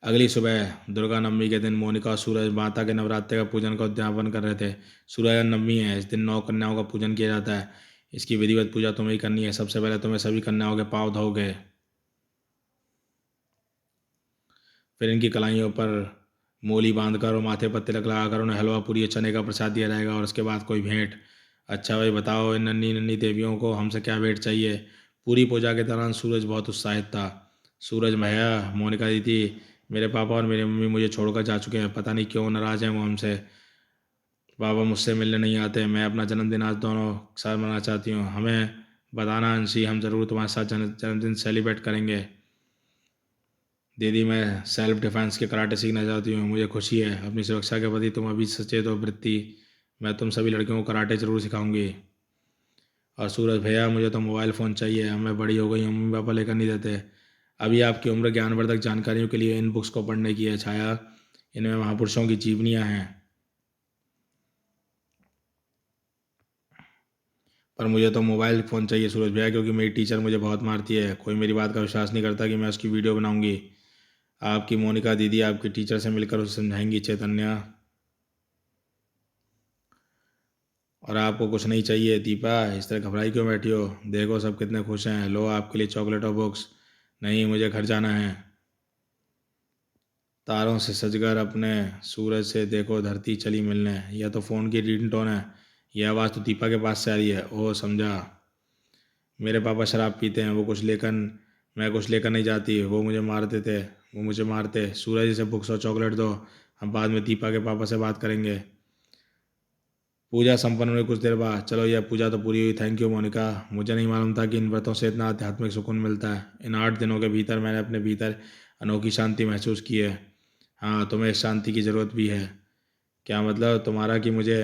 अगली सुबह दुर्गा नवमी के दिन मोनिका और सूरज माता के नवरात्रि का पूजन का उद्यापन कर रहे थे। सूरज नवमी है, इस दिन 9 कन्याओं का पूजन किया जाता है। इसकी विधिवत पूजा तुम्हें ही करनी है। सबसे पहले तुम्हें सभी कन्याओं के पाँव धोगे, फिर इनकी कलाइयों पर मोली बांधकर और माथे पर तिलक लगाकर उन्हें हलवा पूरी और चने का प्रसाद दिया जाएगा और उसके बाद कोई भेंट। अच्छा भाई बताओ, इन नन्ही नन्ही देवियों को हमसे क्या भेंट चाहिए? पूरी पूजा के दौरान सूरज बहुत उत्साहित था। सूरज भैया, मोनिका दीदी, मेरे पापा और मेरी मम्मी मुझे छोड़कर जा चुके हैं। पता नहीं क्यों नाराज़ हैं वो हमसे। पापा मुझसे मिलने नहीं आते। मैं अपना जन्मदिन आज दोनों साथ मनाना चाहती हूँ। हमें बताना अंशी, हम ज़रूर तुम्हारे साथ जन्मदिन सेलिब्रेट करेंगे। दीदी मैं सेल्फ डिफेंस के कराटे सीखना चाहती हूँ, मुझे खुशी है अपनी सुरक्षा के प्रति तुम अभी सचेत हो वृत्ति। मैं तुम सभी लड़कियों को कराटे जरूर सिखाऊंगी। और सूरज भैया मुझे तो मोबाइल फ़ोन चाहिए, अब मैं बड़ी हो गई हूँ, मम्मी पापा लेकर नहीं देते। अभी आपकी उम्र ज्ञानवर्धक जानकारियों के लिए इन बुक्स को पढ़ने की है छाया, इनमें महापुरुषों की जीवनियाँ हैं। पर मुझे तो मोबाइल फ़ोन चाहिए सूरज भैया, क्योंकि मेरी टीचर मुझे बहुत मारती है, कोई मेरी बात का विश्वास नहीं करता कि मैं उसकी वीडियो बनाऊंगी। आपकी मोनिका दीदी आपकी टीचर से मिलकर उसे समझाएंगी चैतन्या। और आपको कुछ नहीं चाहिए दीपा, इस तरह घबराई क्यों बैठी हो? देखो सब कितने खुश हैं, लो आपके लिए चॉकलेट और बुक्स। नहीं मुझे घर जाना है। तारों से सजकर अपने सूरज से देखो धरती चली मिलने, यह तो फ़ोन की रिंगटोन है। यह आवाज़ तो दीपा के पास से आ रही है। ओह समझा, मेरे पापा शराब पीते हैं, वो कुछ लेकर मैं कुछ लेकर नहीं जाती, वो मुझे मारते थे, वो मुझे मारते। सूरज से बुक्स और चॉकलेट दो, हम बाद में दीपा के पापा से बात करेंगे। पूजा संपन्न हुई कुछ देर बाद। चलो यह पूजा तो पूरी हुई, थैंक यू मोनिका। मुझे नहीं मालूम था कि इन व्रतों से इतना आध्यात्मिक सुकून मिलता है। इन 8 दिनों के भीतर मैंने अपने भीतर अनोखी शांति महसूस की है। हाँ तुम्हें इस शांति की ज़रूरत भी है। क्या मतलब तुम्हारा कि मुझे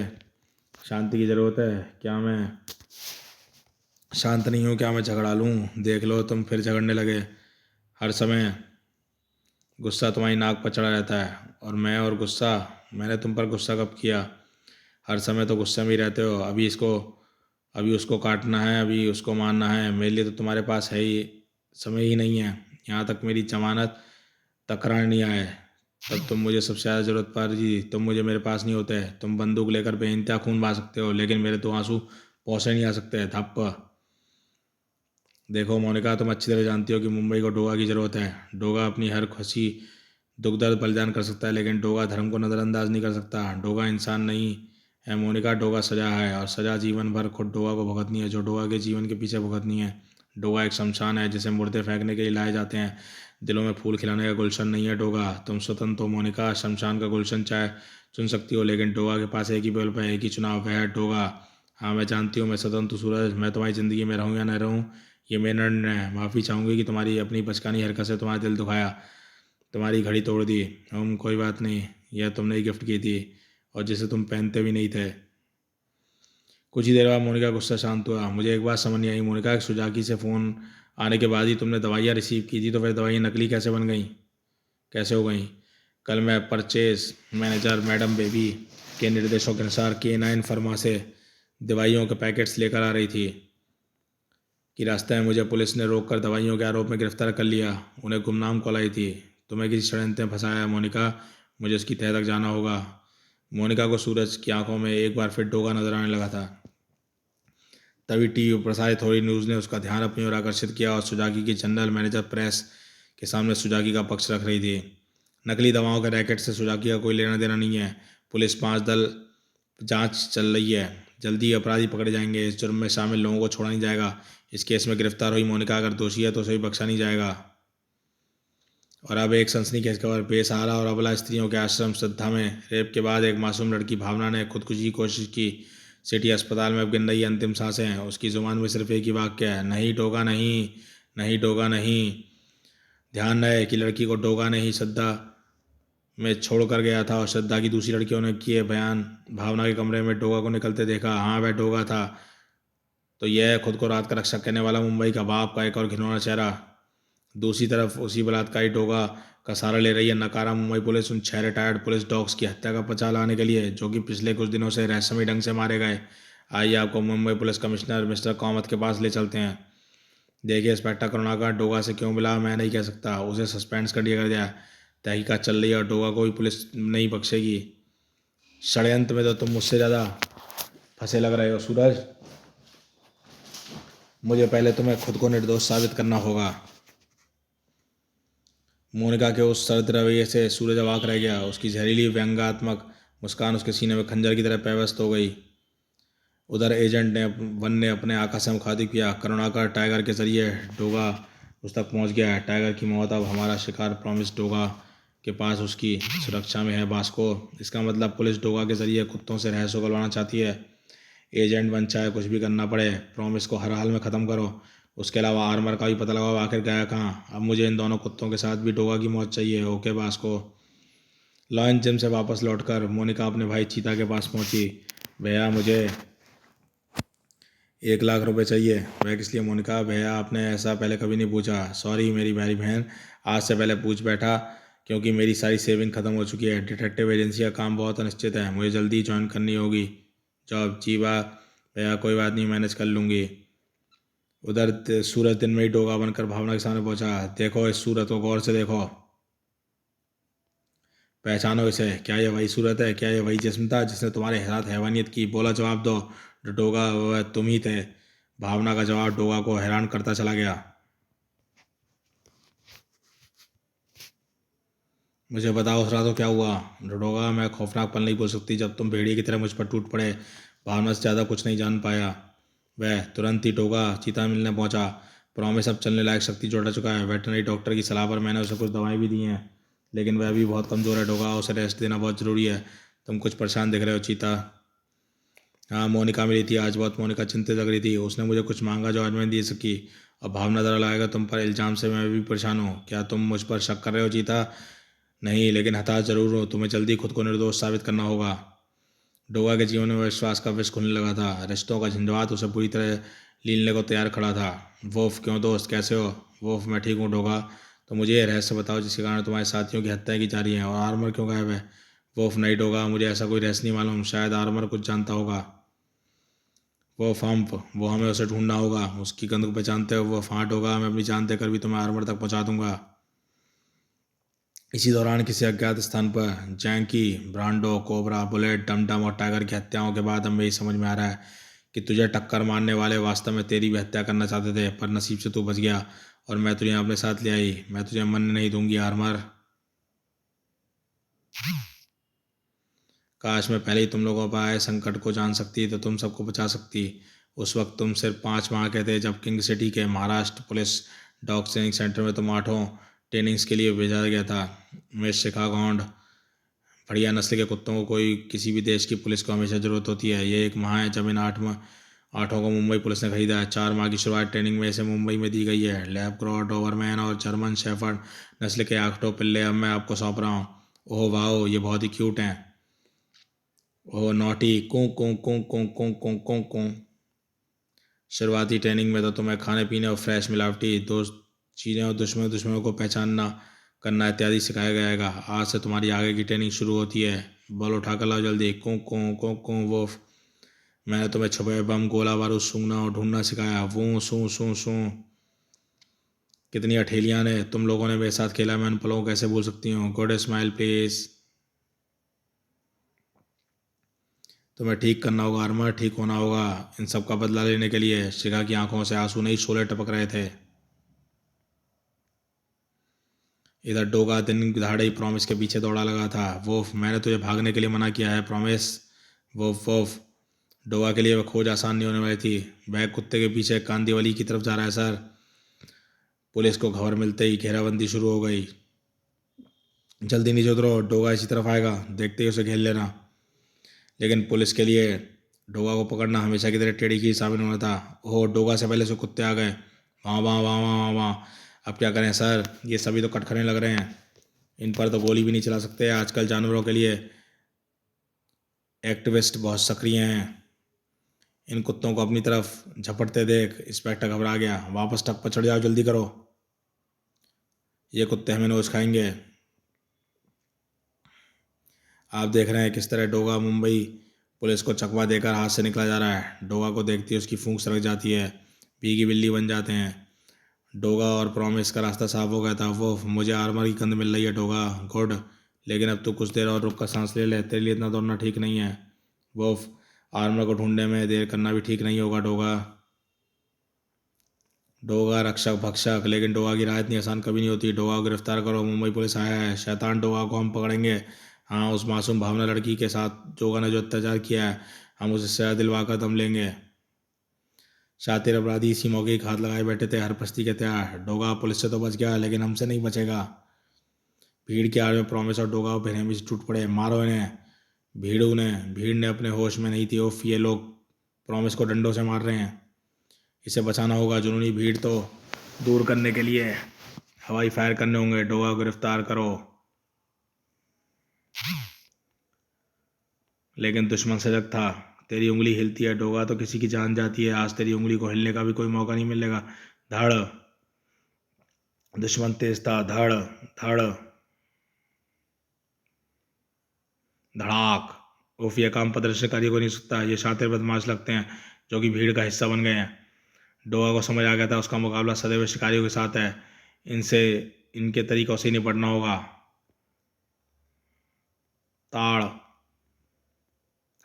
शांति की ज़रूरत है? क्या मैं शांत नहीं हूँ? क्या मैं झगड़ा लूँ? देख लो तुम फिर झगड़ने लगे। हर समय गुस्सा तुम्हारी नाक पर चढ़ा रहता है। और मैं और गुस्सा, मैंने तुम पर गुस्सा कब किया? हर समय तो गुस्से में ही रहते हो। अभी उसको काटना है, अभी उसको मारना है, मेरे लिए तो तुम्हारे पास है ही समय ही नहीं है। यहाँ तक मेरी जमानत तकरार नहीं आए तब तुम मुझे सबसे ज़्यादा ज़रूरत पड़ रही, तुम मुझे मेरे पास नहीं होते। तुम बंदूक लेकर बेइंतहा खून बहा सकते हो, लेकिन मेरे तो आंसू पहुँचे नहीं आ सकते। धप्प। देखो मोनिका तुम अच्छी तरह जानती हो कि मुंबई को डोगा की ज़रूरत है। डोगा अपनी हर खुशी दुख दर्द बलिदान कर सकता है, लेकिन डोगा धर्म को नज़रअंदाज नहीं कर सकता। डोगा इंसान नहीं है मोनिका, डोगा सजा है, और सजा जीवन भर खुद डोगा को भुगतनी है, जो डोगा के जीवन के पीछे भुगतनी है। डोगा एक शमशान है जिसे मुर्दे फेंकने के लिए लाए जाते हैं, दिलों में फूल खिलाने का गुलशन नहीं है डोगा। तुम स्वतंत्र हो मोनिका, शमशान का गुलशन चाहे चुन सकती हो, लेकिन डोगा के पास एक ही विकल्प है, एक ही चुनाव, वह है डोगा। हाँ मैं जानती हूँ मैं स्वतंत्र हूँ सूरज, मैं तुम्हारी ज़िंदगी में रहूँ या न रहूँ ये मेरा निर्णय है। माफ़ी चाहूँगी कि तुम्हारी अपनी बचकानी हरकत से तुम्हारा दिल दुखाया, तुम्हारी घड़ी तोड़ दी। कोई बात नहीं, यह तुमने ही गिफ्ट की थी और जिसे तुम पहनते भी नहीं थे। कुछ ही देर बाद मोनिका का गुस्सा शांत हुआ। मुझे एक बात समझ नहीं आई मोनिका, सुजाकी से फ़ोन आने के बाद ही तुमने दवाइयाँ रिसीव की थी, तो फिर दवाइयाँ नकली कैसे बन गई, कैसे हो गई? कल मैं परचेज मैनेजर मैडम बेबी के निर्देशों के अनुसार K9 फर्मा से दवाइयों के पैकेट्स लेकर आ रही थी कि रास्ते में मुझे पुलिस ने रोककर दवाइयों के आरोप में गिरफ्तार कर लिया। उन्हें गुमनाम कॉल आई थी। तुम्हें किसी षड्यंत्र में फंसाया मोनिका, मुझे उसकी तह तक जाना होगा। मोनिका को सूरज की आंखों में एक बार फिर डोगा नजर आने लगा था। तभी टीवी पर प्रसारित हो रही न्यूज़ ने उसका ध्यान अपनी ओर आकर्षित किया, और सुजाकी की जनरल मैनेजर प्रेस के सामने सुजाकी का पक्ष रख रही थी। नकली दवाओं के रैकेट से सुजाकी का कोई लेना देना नहीं है। पुलिस 5 दल जांच चल रही है, जल्दी ही अपराधी पकड़े जाएंगे। इस जुर्म में शामिल लोगों को छोड़ा नहीं जाएगा। इस केस में गिरफ्तार हुई मोनिका अगर दोषी है तो उसे भी बख्शा नहीं जाएगा। और अब एक सनसनीखेज खबर, बेसहारा और अबला स्त्रियों के आश्रम श्रद्धा में रेप के बाद एक मासूम लड़की भावना ने खुदकुशी की कोशिश की। सिटी अस्पताल में अब गिन रही है अंतिम सांसें। उसकी जुबान में सिर्फ एक ही वाक्य है, नहीं डोगा नहीं, नहीं डोगा नहीं। ध्यान रहे कि लड़की को डोगा ने ही श्रद्धा में छोड़ कर गया था, और श्रद्धा की दूसरी लड़कियों ने किए बयान भावना के कमरे में डोगा को निकलते देखा। हाँ वह डोगा था। तो यह खुद को रात का रक्षा करने वाला मुंबई का बाप का एक और घिनौना चेहरा। दूसरी तरफ उसी बलात्कारी डोगा का सहारा ले रही है नकारा मुंबई पुलिस उन 6 रिटायर्ड पुलिस डॉग्स की हत्या का पता लाने के लिए, जो कि पिछले कुछ दिनों से रहस्यमयी ढंग से मारे गए। आइए आपको Mumbai police commissioner mister Kamat के पास ले चलते हैं। देखिए इंस्पेक्टर करुणाकर, डोगा से क्यों मिला मैं नहीं कह सकता, उसे सस्पेंड कर दिया गया। तहकीकात चल रही है और डोगा को भी पुलिस नहीं बख्शेगी। षड्यंत्र में तो तुम मुझसे ज़्यादा फंसे लग रहे हो सूरज। मुझे पहले तुम्हें खुद को निर्दोष साबित करना होगा। मोनिका के उस सरद रवैये से सूरज अवाक रह गया। उसकी जहरीली व्यंग्यात्मक मुस्कान उसके सीने में खंजर की तरह पेवस्त हो गई। उधर एजेंट ने वन ने अपने आका से मुखातिब किया, करुणाकर टाइगर के जरिए डोगा उस तक पहुंच गया है। टाइगर की मौत अब हमारा शिकार प्रॉमिस डोगा के पास उसकी सुरक्षा में है बास्को। इसका मतलब पुलिस डोगा के जरिए कुत्तों से रहस्य उगलवाना चाहती है। एजेंट बन चाहे कुछ भी करना पड़े, प्रॉमिस को हर हाल में ख़त्म करो। उसके अलावा आर्मर का भी पता लगाओ आखिर गया कहाँ। अब मुझे इन दोनों कुत्तों के साथ भी डोगा की मौत चाहिए। ओके बास को। लॉयन जिम से वापस लौटकर मोनिका अपने भाई चीता के पास पहुंची। भैया मुझे 1 लाख रुपए चाहिए। वह किस लिए मोनिका? भैया आपने ऐसा पहले कभी नहीं पूछा। सॉरी मेरी प्यारी बहन, आज से पहले पूछ बैठा क्योंकि मेरी सारी सेविंग ख़त्म हो चुकी है। डिटेक्टिव एजेंसी का काम बहुत अनिश्चित है, मुझे जल्दी ज्वाइन करनी होगी जॉब। जी बात भैया, कोई बात नहीं, मैनेज कर लूँगी। उधर सूरज दिन में ही डोगा बनकर भावना के सामने पहुंचा। देखो इस सूरत को गौर से देखो, पहचानो इसे। क्या ये वही सूरत है? क्या ये वही जिस्म था जिसने तुम्हारे साथ हैवानियत की? बोला, जवाब दो। डोगा वह तुम ही थे। भावना का जवाब डोगा को हैरान करता चला गया। मुझे बताओ उस रात को क्या हुआ? डोगा, मैं खौफनाक पल नहीं बोल सकती जब तुम भेड़िए की तरह मुझ पर टूट पड़े। भावना से ज़्यादा कुछ नहीं जान पाया वह। तुरंत ही डोगा चीता मिलने पहुंचा। प्रॉमिस अब चलने लायक शक्ति जोड़ा चुका है। वेटरनरी डॉक्टर की सलाह पर मैंने उसे कुछ दवाएं भी दी हैं, लेकिन वह अभी बहुत कमज़ोर है। डोगा, उसे रेस्ट देना बहुत ज़रूरी है। तुम कुछ परेशान दिख रहे हो चीता। हाँ, मोनिका मिली थी आज बहुत। मोनिका चिंतित लग रही थी। उसने मुझे कुछ मांगा जो आज मैं नहीं दे सकी। अब भावना ज़रा लाएगा तुम पर इल्ज़ाम से मैं भी परेशान हूँ। क्या तुम मुझ पर शक कर रहे हो चीता? नहीं, लेकिन हताश जरूर हो। तुम्हें जल्दी खुद को निर्दोष साबित करना होगा। डोगा के जीवन में विश्वास का विष खुलने लगा था। रिश्तों का झंझावात उसे पूरी तरह लीलने को तैयार खड़ा था। वोफ, क्यों दोस्त, कैसे हो? वोफ, मैं ठीक हूँ डोगा। तो मुझे ये रहस्य बताओ जिसके कारण तुम्हारे साथियों की हत्या की जा रही है। और आर्मर क्यों गायब है? वोफ, नहीं डोगा, मुझे ऐसा कोई रहस्य नहीं मालूम। शायद आर्मर कुछ जानता होगा। वो फंप, वो हमें उसे ढूंढना होगा। उसकी गंध को पहचानते हो वो फांट होगा। मैं अपनी जान देकर भी तुम्हें आर्मर तक पहुंचा दूंगा। इसी दौरान किसी अज्ञात स्थान पर जैंकी, ब्रांडो, कोबरा, बुलेट, डमडम और टाइगर की हत्याओं के बाद अब यही समझ में आ रहा है कि तुझे टक्कर मारने वाले वास्तव में तेरी भी हत्या करना चाहते थे, पर नसीब से तू बच गया और मैं तुझे अपने साथ ले आई। मैं तुझे मरने नहीं दूंगी आर्मर। काश मैं पहले ही तुम लोगों पर आए संकट को जान सकती तो तुम सबको बचा सकती। उस वक्त तुम सिर्फ 5 माह के थे जब किंग सिटी के Maharashtra police dog training centre में तुम 8 ट्रेनिंग्स के लिए भेजा गया था। मिस शिकागोंड, बढ़िया नस्ल के कुत्तों को कोई किसी भी देश की पुलिस को हमेशा ज़रूरत होती है। ये एक माह है जब इन 8 को मुंबई पुलिस ने खरीदा है। 4 माह की शुरुआत ट्रेनिंग में से मुंबई में दी गई है। लैब्राडोर, डोबरमैन और जर्मन शेफर्ड नस्ल के 8 पिल्ले अब मैं आपको सौंप रहा हूँ। ओह वाओ, ये बहुत ही क्यूट हैं। ओह नॉटी, कूं कूं कूं कूं कूं कूं कूं कूं। शुरुआती ट्रेनिंग में तो तुम्हें खाने पीने और फ्रेश मिलावटी दोस्त चीज़ें और दुश्मनों को पहचानना करना इत्यादि सिखाया जाएगा। आज से तुम्हारी आगे की ट्रेनिंग शुरू होती है। बॉल उठा कर लाओ जल्दी। कूं कूं कूं कूं वो। मैंने तुम्हें छुपे बम, गोला बारूद सूंघना और ढूंढना सिखाया। वो सू सू सू। कितनी अठेलियां ने तुम लोगों ने मेरे साथ खेला, मैं उन पलों को कैसे भूल सकती हूँ। Good smile please. तुम्हें ठीक करना होगा आर्मर, ठीक होना होगा। इन सब का बदला लेने के लिए। शिखा की आंखों से आंसू नहीं शोले टपक रहे थे। इधर डोगा दिन दहाड़े ही प्रॉमिस के पीछे दौड़ा लगा था। वोफ, मैंने तुझे भागने के लिए मना किया है प्रॉमिस। वोफ वोफ। डोगा के लिए वह खोज आसान नहीं होने वाली थी। बैग कुत्ते के पीछे कांदीवली की तरफ जा रहा है सर। पुलिस को खबर मिलते ही घेराबंदी शुरू हो गई। जल्दी नीचे उतरो, डोगा इसी तरफ आएगा, देखते ही उसे घेर लेना। लेकिन पुलिस के लिए डोगा को पकड़ना हमेशा की तरह टेढ़ी की शामिल होना था। ओह, डोगा से पहले से कुत्ते आ गए। वहाँ वहाँ वहाँ वहाँ वहाँ वहाँ। अब क्या करें सर, ये सभी तो कटखरे लग रहे हैं। इन पर तो गोली भी नहीं चला सकते। आजकल जानवरों के लिए एक्टिविस्ट बहुत सक्रिय हैं। इन कुत्तों को अपनी तरफ झपटते देख इंस्पेक्टर घबरा गया। वापस ट्रक पर चढ़ जाओ, जल्दी करो, ये कुत्ते हमें नोच खाएंगे। आप देख रहे हैं किस तरह डोगा मुंबई पुलिस को चकवा देकर हाथ से निकला जा रहा है। डोगा को देखती है उसकी फूंक सरक जाती है। भीगी बिल्ली बन जाते हैं। डोगा और प्रॉमिस का रास्ता साफ हो गया था। वो, मुझे आर्मर की गंध मिल रही है डोगा। गुड, लेकिन अब तो कुछ देर और रुक कर सांस ले ले। तेरे लिए इतना दौड़ना ठीक नहीं है। वो, आर्मर को ढूंढने में देर करना भी ठीक नहीं होगा डोगा। डोगा रक्षक भक्षक, लेकिन डोगा की राह इतनी आसान कभी नहीं होती। डोगा को गिरफ्तार करो, मुंबई पुलिस आया है। शैतान डोगा को हम पकड़ेंगे। हाँ, उस मासूम भावना लड़की के साथ डोगा ने जो अत्याचार किया है, हम उसे सजा दिलवा कर दम लेंगे। शातिर अपराधी इसी मौके की हाथ लगाए बैठे थे, हर पस्ती के तैयार। डोगा पुलिस से तो बच गया, लेकिन हमसे नहीं बचेगा। भीड़ की आड़ में प्रॉमिस और डोगा बेरहमी टूट पड़े। मारो इन्हें। भीड़ ने अपने होश में नहीं थी। ओफ, ये लोग प्रॉमिस को डंडों से मार रहे हैं। इसे बचाना होगा। जुनूनी भीड़ तो दूर करने के लिए हवाई फायर करने होंगे। डोगा को गिरफ्तार करो। लेकिन दुश्मन सजग था। तेरी उंगली हिलती है डोगा तो किसी की जान जाती है। आज तेरी उंगली को हिलने का भी कोई मौका नहीं मिलेगा। धड़। दुश्मन तेज था। धड़ धड़ धड़ाक। उफ, यह काम प्रदर्शनकारियों को नहीं सकता। ये शातिर बदमाश लगते हैं जो कि भीड़ का हिस्सा बन गए हैं। डोगा को समझ आ गया था उसका मुकाबला सदैव शिकारियों के साथ है। इनसे इनके तरीकों से निपटना होगा। ताड़।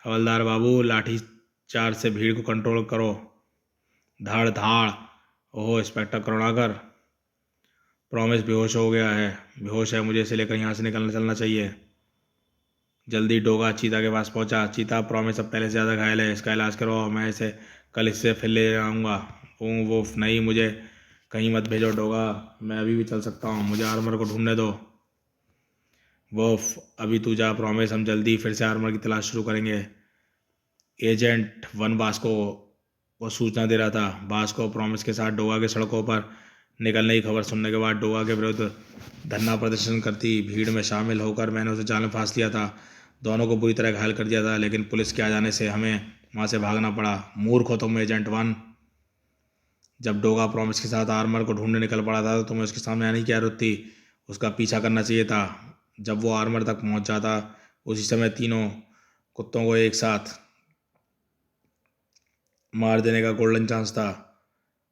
हवलदार बाबू, लाठी चार से भीड़ को कंट्रोल करो। धाड़ धाड़। ओहो इंस्पेक्टर करुणाकर, प्रॉमिस बेहोश हो गया है। बेहोश है, मुझे इसे लेकर यहाँ से निकलना चलना चाहिए जल्दी। डोगा चीता के पास पहुंचा। चीता, प्रॉमिस अब पहले से ज़्यादा घायल है, इसका इलाज करो। मैं इसे कल इससे फिर ले आऊँगा। वो नहीं, मुझे कहीं मत भेजो डोगा, मैं अभी भी चल सकता हूँ। मुझे आर्मर को ढूंढने दो। वोफ, अभी तू जा। प्रॉमिस, हम जल्दी फिर से आर्मर की तलाश शुरू करेंगे। एजेंट वन बास्को को सूचना दे रहा था। बास्को प्रॉमिस के साथ डोगा के सड़कों पर निकलने की खबर सुनने के बाद डोगा के विरुद्ध धरना प्रदर्शन करती भीड़ में शामिल होकर मैंने उसे जाल में फांस लिया था। दोनों को बुरी तरह घायल कर दिया था, लेकिन पुलिस के आ जाने से हमें वहाँ से भागना पड़ा। मूर्ख हो तुम एजेंट वन। जब डोगा प्रॉमिस के साथ आर्मर को ढूंढने निकल पड़ा था तो तुम्हें उसके सामने आने की क्या जरूरत थी? उसका पीछा करना चाहिए था। जब वो आर्मर तक पहुंच जाता उसी समय तीनों कुत्तों को एक साथ मार देने का गोल्डन चांस था।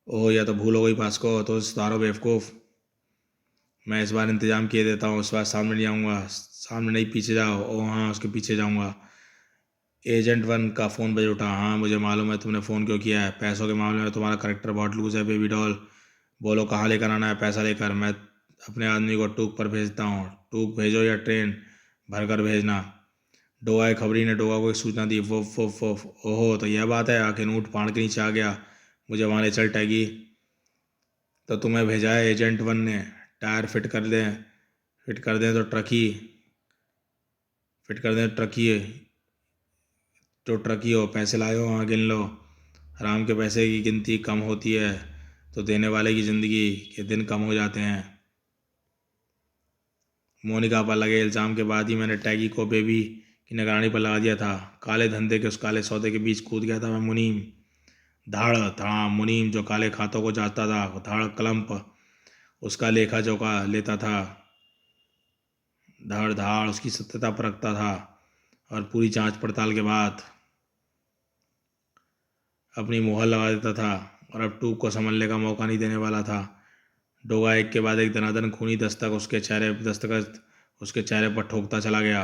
ओह, या तो भूल हो गई पास्को, तो सुधारो बेवकूफ़। मैं इस बार इंतजाम किए देता हूँ। इस बार सामने नहीं आऊँगा। सामने नहीं, पीछे जाओ। ओह हाँ, उसके पीछे जाऊँगा। एजेंट वन का फ़ोन बज उठा। हाँ मुझे मालूम है तुमने फ़ोन क्यों किया है। पैसों के मामले में तुम्हारा करेक्टर बहुत लूज है बेबी डॉल। बोलो कहाँ लेकर आना है पैसा लेकर। मैं अपने आदमी को टूक पर भेजता हूँ। टूक भेजो या ट्रेन भर कर भेजना। डोगा की खबरी ने डोगा को एक सूचना दी। वो ओहो, तो यह बात है। आखिर ऊँट पहाड़ के नीचे आ गया। मुझे वहाँ ले चल टैगी। तो तुम्हें भेजा है एजेंट वन ने। टायर फिट कर दें तो ट्रकी तो ट्रकी हो। पैसे लाए हो, हाँ गिन लो। हराम के पैसे की गिनती कम होती है तो देने वाले की ज़िंदगी के दिन कम हो जाते हैं। मोनिका पर लगे इल्ज़ाम के बाद ही मैंने टैगी को बेबी की निगरानी पर लगा दिया था। काले धंधे के उस काले सौदे के बीच कूद गया था मैं मुनीम। धाड़ धड़ा मुनीम जो काले खातों को जाता था। धाड़ कलंप उसका लेखा जोखा लेता था। धाड़ धाड़ उसकी सत्यता परखता था और पूरी जांच पड़ताल के बाद अपनी मुहर लगा देता था। और अब टूक को संभलने का मौका नहीं देने वाला था। डोगा एक के बाद एक दनादन खूनी दस्तखत उसके चेहरे पर ठोकता चला गया।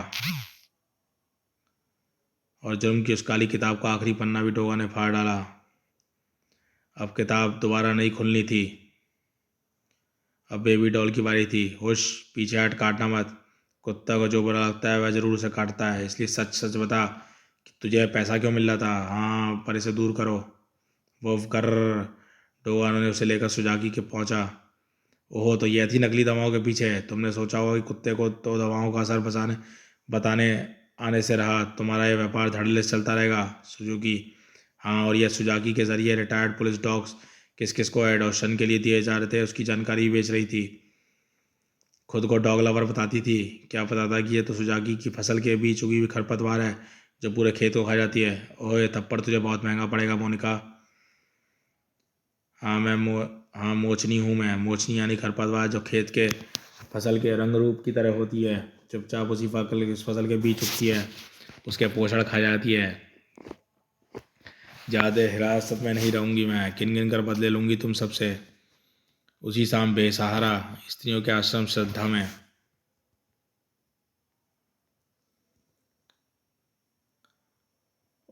और जुर्म की उस काली किताब का आखिरी पन्ना भी डोगा ने फाड़ डाला। अब किताब दोबारा नहीं खुलनी थी। अब बेबी डॉल की बारी थी। हुश, पीछे हट, काटना मत। कुत्ता को जो बुरा लगता है वह जरूर उसे काटता है। इसलिए सच सच बता कि तुझे पैसा क्यों मिल रहा था। हाँ, पर इसे दूर करो। वो कर डोगा ने उसे लेकर सुजाकी के पहुंचा। ओहो, तो यह थी नकली दवाओं के पीछे। तुमने सोचा होगा कि कुत्ते को तो दवाओं का असर बताने आने से रहा। तुम्हारा यह व्यापार धड़ल्ले से चलता रहेगा सुजुकी। हाँ, और यह सुजाकी के जरिए रिटायर्ड पुलिस डॉग्स किस किस को एडॉप्शन के लिए दिए जा रहे थे उसकी जानकारी बेच रही थी। खुद को डॉग लवर बताती थी। क्या पता था कि ये तो सुजाकी की फसल के बीच उगी हुई खरपतवार है जो पूरे खेत को खा जाती है। ओह, ये थप्पड़ तुझे बहुत महंगा पड़ेगा मोनिका। हाँ हाँ, मोचनी हूँ मैं। मोचनी यानी खरपतवार जो खेत के फसल के रंग रूप की तरह होती है। चुपचाप उसी फसल के बीच उगती है, उसके पोषण खा जाती है। ज़्यादा हिरासत में नहीं रहूँगी मैं। किन किन कर बदले लूँगी तुम सबसे। उसी शाम बेसहारा स्त्रियों के आश्रम श्रद्धा में।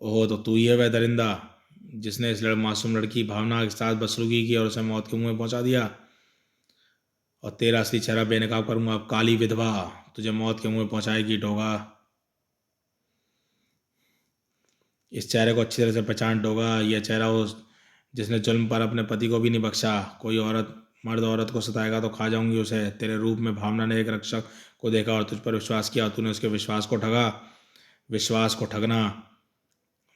ओहो, तो तू ही है वह दरिंदा जिसने इस मासूम लड़की भावना के साथ बदसलूकी की और उसे मौत के मुंह में पहुंचा दिया। और तेरा असली चेहरा बेनकाब करूंगा। अब काली विधवा तुझे मौत के मुंह में पहुंचाएगी डोगा। इस चेहरे को अच्छी तरह से पहचान डोगा। यह चेहरा उस जिसने जुल्म पर अपने पति को भी नहीं बख्शा। कोई मर्द औरत को सताएगा तो खा जाऊंगी उसे। तेरे रूप में भावना ने एक रक्षक को देखा और तुझ पर विश्वास किया। तूने उसके विश्वास को ठगा। विश्वास को ठगना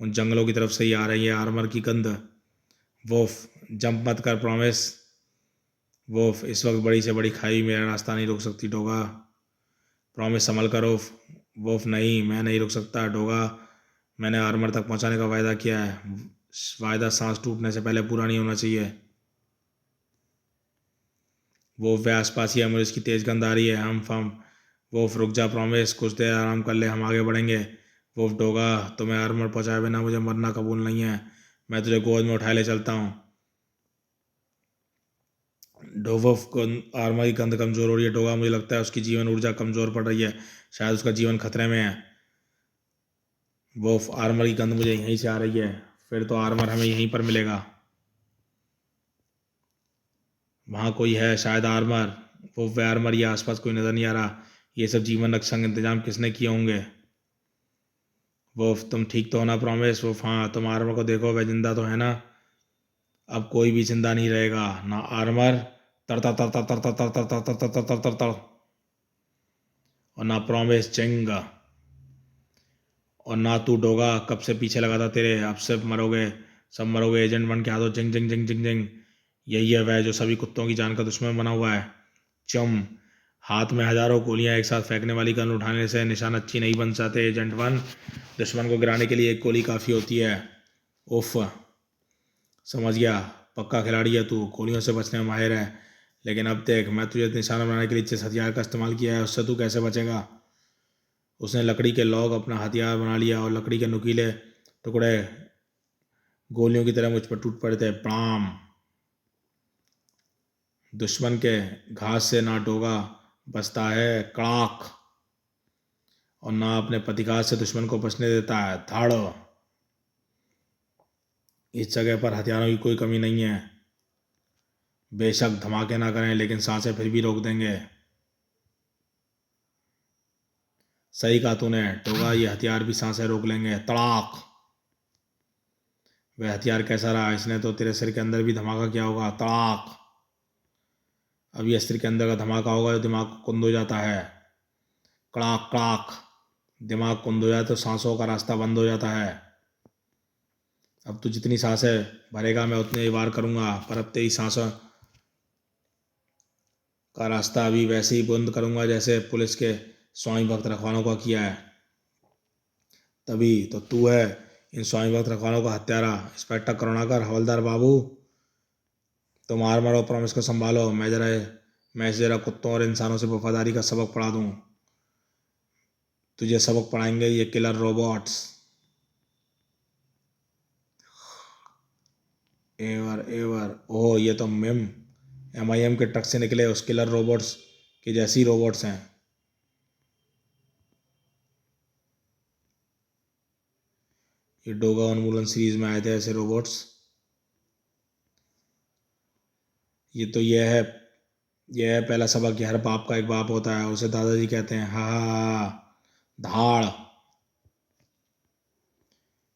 उन जंगलों की तरफ से ही आ रही है आर्मर की गंध। वोफ, जंप मत कर प्रॉमिस। वोफ, इस वक्त बड़ी से बड़ी खाई मेरा रास्ता नहीं रोक सकती डोगा। प्रॉमिस संभल कर वोफ। वोफ, नहीं मैं नहीं रुक सकता डोगा, मैंने आर्मर तक पहुंचाने का वायदा किया है। वायदा सांस टूटने से पहले पूरा नहीं होना चाहिए। वो वे आसपास ही है, मुझे इसकी तेज गंध आ रही है। हम वो रुक जा प्रॉमिस, कुछ देर आराम कर ले, हम आगे बढ़ेंगे। वो डोगा, तुम्हें आर्मर पहुंचाए बिना मुझे मरना कबूल नहीं है, मैं तुझे गोद में उठाए ले चलता हूँ। डोवफ को आर्मर की गंध कमजोर हो रही है डोगा, मुझे लगता है उसकी जीवन ऊर्जा कमजोर पड़ रही है, शायद उसका जीवन खतरे में है। वो आर्मर की गंध मुझे यहीं से आ रही है, फिर तो आर्मर हमें यहीं पर मिलेगा। वहाँ कोई है शायद आर्मर। वो वे आर्मर, ये आसपास कोई नज़र नहीं आ रहा। ये सब जीवन रक्षक इंतजाम किसने किए होंगे। वो तुम ठीक तो हो ना प्रॉमिस। वो हाँ, तुम आर्मर को देखो, वह जिंदा तो है ना। अब कोई भी जिंदा नहीं रहेगा, ना आर्मर तर तर तर तर तर तर तर तर तर तर तर तर तर, और ना प्रॉमिस चिंग, और ना तू डोगा, कब से पीछे लगा था तेरे, अब सब मरोगे, सब मरोगे। एजेंट बन के आ दो, जिंग जिंग जिंग जिंग जिंग। यही है वह जो सभी कुत्तों की जान का दुश्मन बना हुआ है। चम, हाथ में हजारों गोलियां एक साथ फेंकने वाली गन उठाने से निशान अच्छी नहीं बन जाते एजेंट वन, दुश्मन को गिराने के लिए एक गोली काफ़ी होती है। उफ, समझ गया, पक्का खिलाड़ी है तू, गोलियों से बचने में माहिर है। लेकिन अब देख, मैं तुझे निशाना बनाने के लिए जिस हथियार का इस्तेमाल किया है उससे तू कैसे बचेगा। उसने लकड़ी के लॉग अपना हथियार बना लिया और लकड़ी के नुकीले टुकड़े गोलियों की तरह मुझ पर टूट पड़े थे। प्राम, दुश्मन के घास से ना डोगा बचता है कड़ाक, और ना अपने प्रतिघात से दुश्मन को बचने देता है धाड़। इस जगह पर हथियारों की कोई कमी नहीं है। बेशक धमाके ना करें, लेकिन सांसें फिर भी रोक देंगे। सही कहा तूने टोगा, ये हथियार भी सांसें रोक लेंगे। तड़ाक, वह हथियार कैसा रहा, इसने तो तेरे सिर के अंदर भी धमाका किया होगा। तड़ाक, अब ये सिर के अंदर का धमाका होगा जो दिमाग को कुंद हो जाता है। कड़ाक कड़ाक, दिमाग कुंद हो जाए तो सांसों का रास्ता बंद हो जाता है। अब तू जितनी सांसें भरेगा मैं उतने ही वार करूंगा, पर अब तेरी सांसों का रास्ता अभी वैसे ही बंद करूंगा जैसे पुलिस के स्वामी भक्त रखवालों का किया है। तभी तो तू है इन स्वामी भक्त रखवालों का हत्यारा। इंस्पेक्टर करुणाकर, हवलदार बाबू, तुम आर्मर और प्रॉमिस को संभालो, मैं जरा कुत्तों और इंसानों से वफादारी का सबक पढ़ा दूं। तुझे सबक पढ़ाएंगे ये किलर रोबोट्स। एवर एवर, ओह ये तो MIM के ट्रक से निकले उस किलर रोबोट्स के जैसी रोबोट्स हैं। ये डोगा उन्मूलन सीरीज में आए थे ऐसे रोबोट्स। यह है पहला सबक कि हर बाप का एक बाप होता है, उसे दादाजी कहते हैं। हा हा हा, धाड़।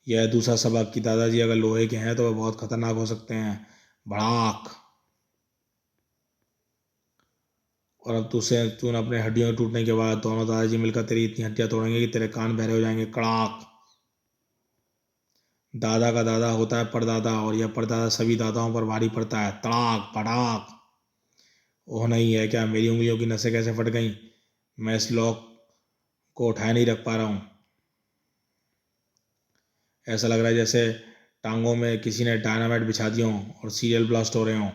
यह है दूसरा सबक कि दादाजी अगर लोहे के हैं तो वह बहुत खतरनाक हो सकते हैं। भड़ाक, और अब तूने अपने हड्डियों टूटने के बाद दोनों दादाजी मिलकर तेरी इतनी हड्डियां तोड़ेंगे कि तेरे कान बहरे हो जाएंगे। कड़ाक, दादा का दादा होता है परदादा, और यह परदादा सभी दादाओं पर भारी पड़ता है। तड़ाक पड़ाक, ओह नहीं है क्या, मेरी उंगलियों की नसें कैसे फट गईं, मैं इस लॉक को उठाए नहीं रख पा रहा हूँ। ऐसा लग रहा है जैसे टांगों में किसी ने डायनामाइट बिछा दिया हो और सीरियल ब्लास्ट हो रहे हों।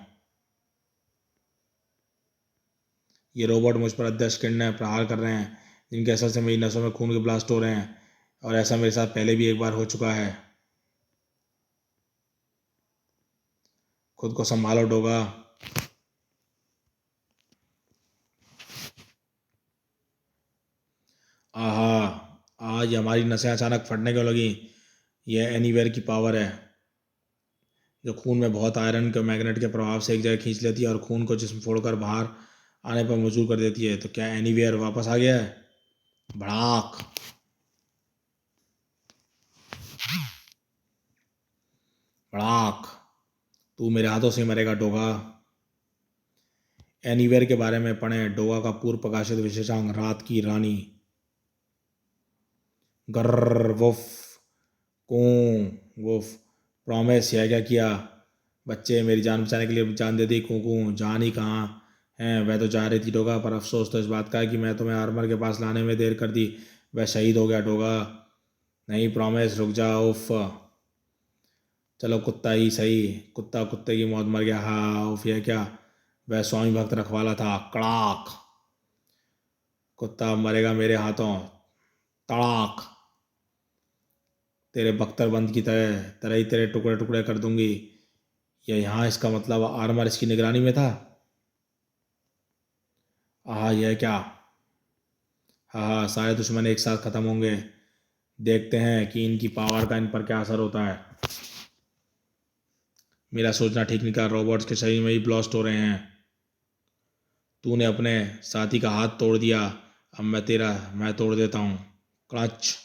ये रोबोट मुझ पर अदृश्य किरणें प्रहार कर रहे हैं जिनके असर से मेरी नसों में खून के ब्लास्ट हो रहे हैं, और ऐसा मेरे साथ पहले भी एक बार हो चुका है। खुद को संभालो डोगा। आहा, आज हमारी नसें अचानक फटने क्यों लगी। यह एनीवेयर की पावर है जो खून में बहुत आयरन के मैग्नेट के प्रभाव से एक जगह खींच लेती है और खून को जिस्म फोड़कर बाहर आने पर मजबूर कर देती है। तो क्या एनीवेयर वापस आ गया है। भड़ाक, भड़ाक, तू मेरे हाथों से मरेगा डोगा। एनीवेयर के बारे में पढ़ें डोगा का पूर्व प्रकाशित विशेषांक रात की रानी। गर्र वुफ, कूं वो प्रॉमिस यह क्या किया, बच्चे मेरी जान बचाने के लिए जान दे दी, कूं कूं जान ही कहाँ है, वह तो जा रही थी डोगा, पर अफसोस तो इस बात का है कि मैं तुम्हें आर्मर के पास लाने में देर कर दी, वह शहीद हो गया डोगा। नहीं प्रॉमिस रुक जा, उफ चलो कुत्ता ही सही, कुत्ता कुत्ते की मौत मर गया, हाँ उफ यह क्या, वह स्वामी भक्त रखवाला था, कड़ाक, कुत्ता मरेगा मेरे हाथों, तड़ाक, तेरे बख्तरबंद की तरह तरह ही तेरे टुकड़े टुकड़े कर दूंगी। या यहाँ इसका मतलब आर्मर इसकी निगरानी में था। आह यह क्या, हाँ हाँ सारे दुश्मन एक साथ खत्म होंगे, देखते हैं कि इनकी पावर का इन पर क्या असर होता है। मेरा सोचना ठीक नहीं, कर रोबोट्स के शरीर में ही ब्लास्ट हो रहे हैं, तूने अपने साथी का हाथ तोड़ दिया, अब मैं तोड़ देता हूँ, क्लच।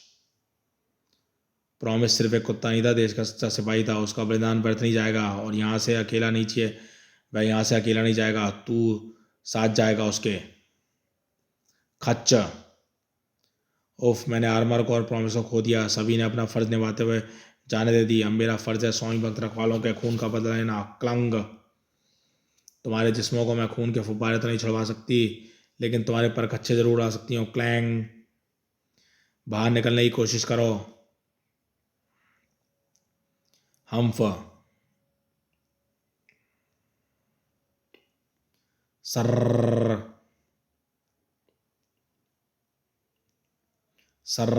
प्रॉमिस सिर्फ एक कुत्ता नहीं था, देश का सच्चा सिपाही था, उसका बलिदान व्यर्थ नहीं जाएगा, और यहाँ से अकेला नहीं चाहिए, वह यहाँ से अकेला नहीं जाएगा, तू साथ जाएगा उसके, खच्च। उफ मैंने आर्मर को और प्रॉमिस को खो दिया, सभी ने अपना फर्ज निभाते हुए जाने दे दी, अब मेरा फर्ज है स्वामी भक्त रखवालों के खून का बदला लेना, क्लंग। तुम्हारे जिस्मों को मैं खून के फुब्बारे तो नहीं छुड़वा सकती, लेकिन तुम्हारे पर कच्चे जरूर आ सकती हूँ, क्लैंग। बाहर निकलने की कोशिश करो, हम्फ, सर सर,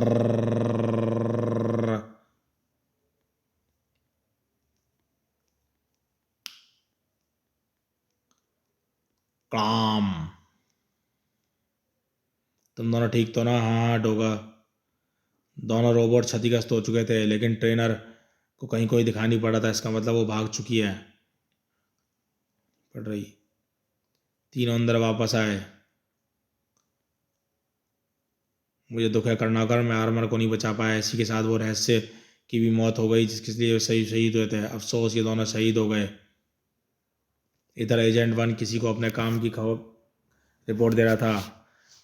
क्लाम। तुम दोनों ठीक तो ना, हाँ हाँ डोगा। दोनों रोबोट क्षतिग्रस्त हो चुके थे, लेकिन ट्रेनर को कहीं कोई दिखाई नहीं पड़ा था, इसका मतलब वो भाग चुकी है, पड़ रही। तीनों अंदर वापस आए, मुझे दुख है करुणाकर, मैं आर्मर को नहीं बचा पाया, इसी के साथ वो रहस्य की भी मौत हो गई जिसके लिए सही शहीद हुए थे, अफसोस ये दोनों शहीद हो गए। इधर एजेंट 1 किसी को अपने काम की खबर रिपोर्ट दे रहा था,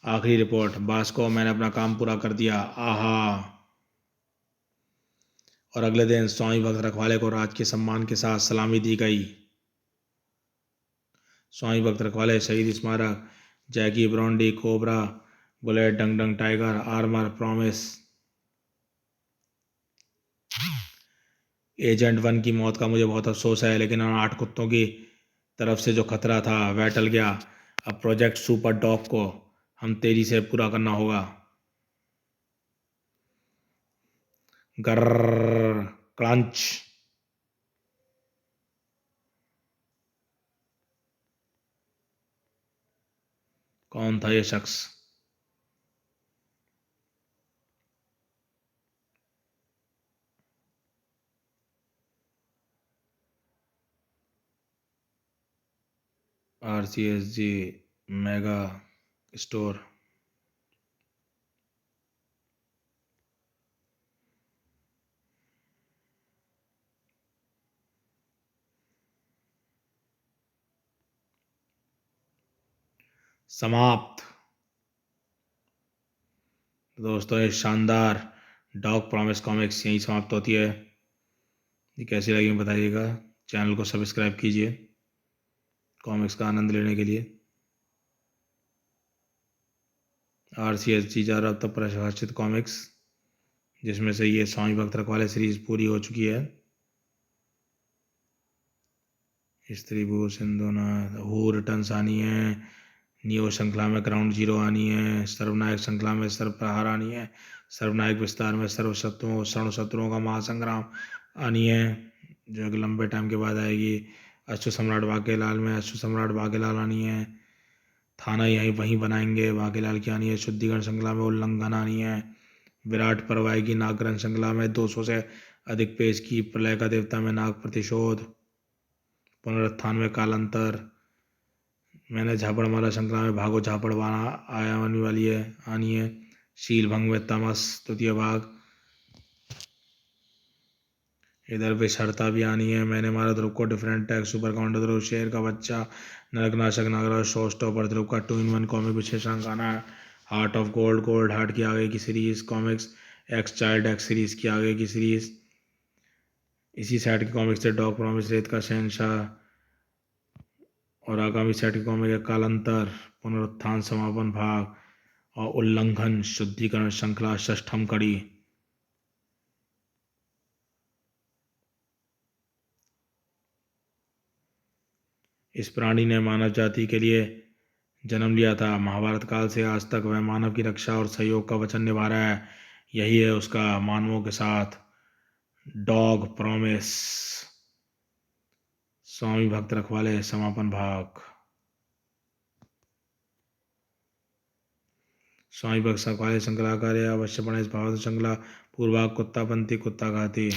आखिरी रिपोर्ट, बास को मैंने अपना काम पूरा कर दिया, आहा। और अगले दिन स्वामी भक्त रखवाले को राज के सम्मान के साथ सलामी दी गई। स्वामी भक्त रखवाले शहीद स्मारक, जैकी ब्रॉन्डी, कोबरा, बुलेट, डंग डंग टाइगर, आर्मर, प्रॉमिस। एजेंट 1 की मौत का मुझे बहुत अफसोस है, लेकिन उन 8 कुत्तों की तरफ से जो खतरा था वह टल गया, अब प्रोजेक्ट सुपर डॉग को हम तेजी से पूरा करना होगा। गर्र, क्रंच। कौन था ये शख्स? RCSG mega store. समाप्त। दोस्तों ये शानदार डॉग प्रॉमिस कॉमिक्स यहीं समाप्त होती है। ये कैसी लगी बताइएगा, चैनल को सब्सक्राइब कीजिए कॉमिक्स का आनंद लेने के लिए। RCSG ज़्यादा अब तक प्रकाशित कॉमिक्स, जिसमें से ये स्वामी भक्त रखवाले सीरीज पूरी हो चुकी है। स्त्री भू सिंधुनाथ, हू रिटर्न्स आनी है, नियो श्रृंखला में ग्राउंड जीरो आनी है, सर्वनायक श्रृंखला में सर्व प्रहार आनी है, सर्वनायक विस्तार में सर्व शत्रुओं का महासंग्राम आनी है, जो एक लंबे टाइम के बाद आएगी। अश्व सम्राट बाकेलाल में अश्व सम्राट बाकेलाल आनी है, थाना यहीं वहीं बनाएंगे, बाकेलाल की आनी है। शुद्धिकरण श्रृंखला में उल्लंघन आनी है, विराट पर्व आएगी। नागकरण श्रृंखला में 200 से अधिक पेज की, प्रलय का देवता में नाग प्रतिशोध, पुनरुत्थान में कालांतर, मैंने झापड़ मारा श्रृंखला में भागो झापड़ वाना आने वाली है, आनी है। शील भंग में तमस तृतीय भाग, इधर विषहरता भी आनी है। मैंने मारा ध्रुव को, डिफरेंट टैग, सुपर काउंटर ध्रुव, शेर का बच्चा, नरकनाशक नागराज, शो स्टॉपर ध्रुव का 2-in-1 कॉमिक विशेषांक आना है। Heart of gold, gold heart की आगे की series comics, x child x series की आगे की सीरीज, इसी सेट की कॉमिक्स थे डॉग प्रॉमिस, रेत का शहंशाह, और आगामी सेट की कॉमिक है कालांतर, पुनरुत्थान समापन भाग, और उल्लंघन शुद्धिकरण श्रृंखला षष्ठम कड़ी। इस प्राणी ने मानव जाति के लिए जन्म लिया था। महाभारत काल से आज तक वह मानव की रक्षा और सहयोग का वचन निभा रहा है। यही है उसका मानवों के साथ डॉग प्रॉमिस, स्वामी भक्त रखवाले समापन भाग। स्वामी भक्त रखवाले श्रृंखला कार्य अवश्य पढ़ें। इस भागवत श्रृंखला पूर्व भाग कुत्ता पंथी कुत्ता घाती।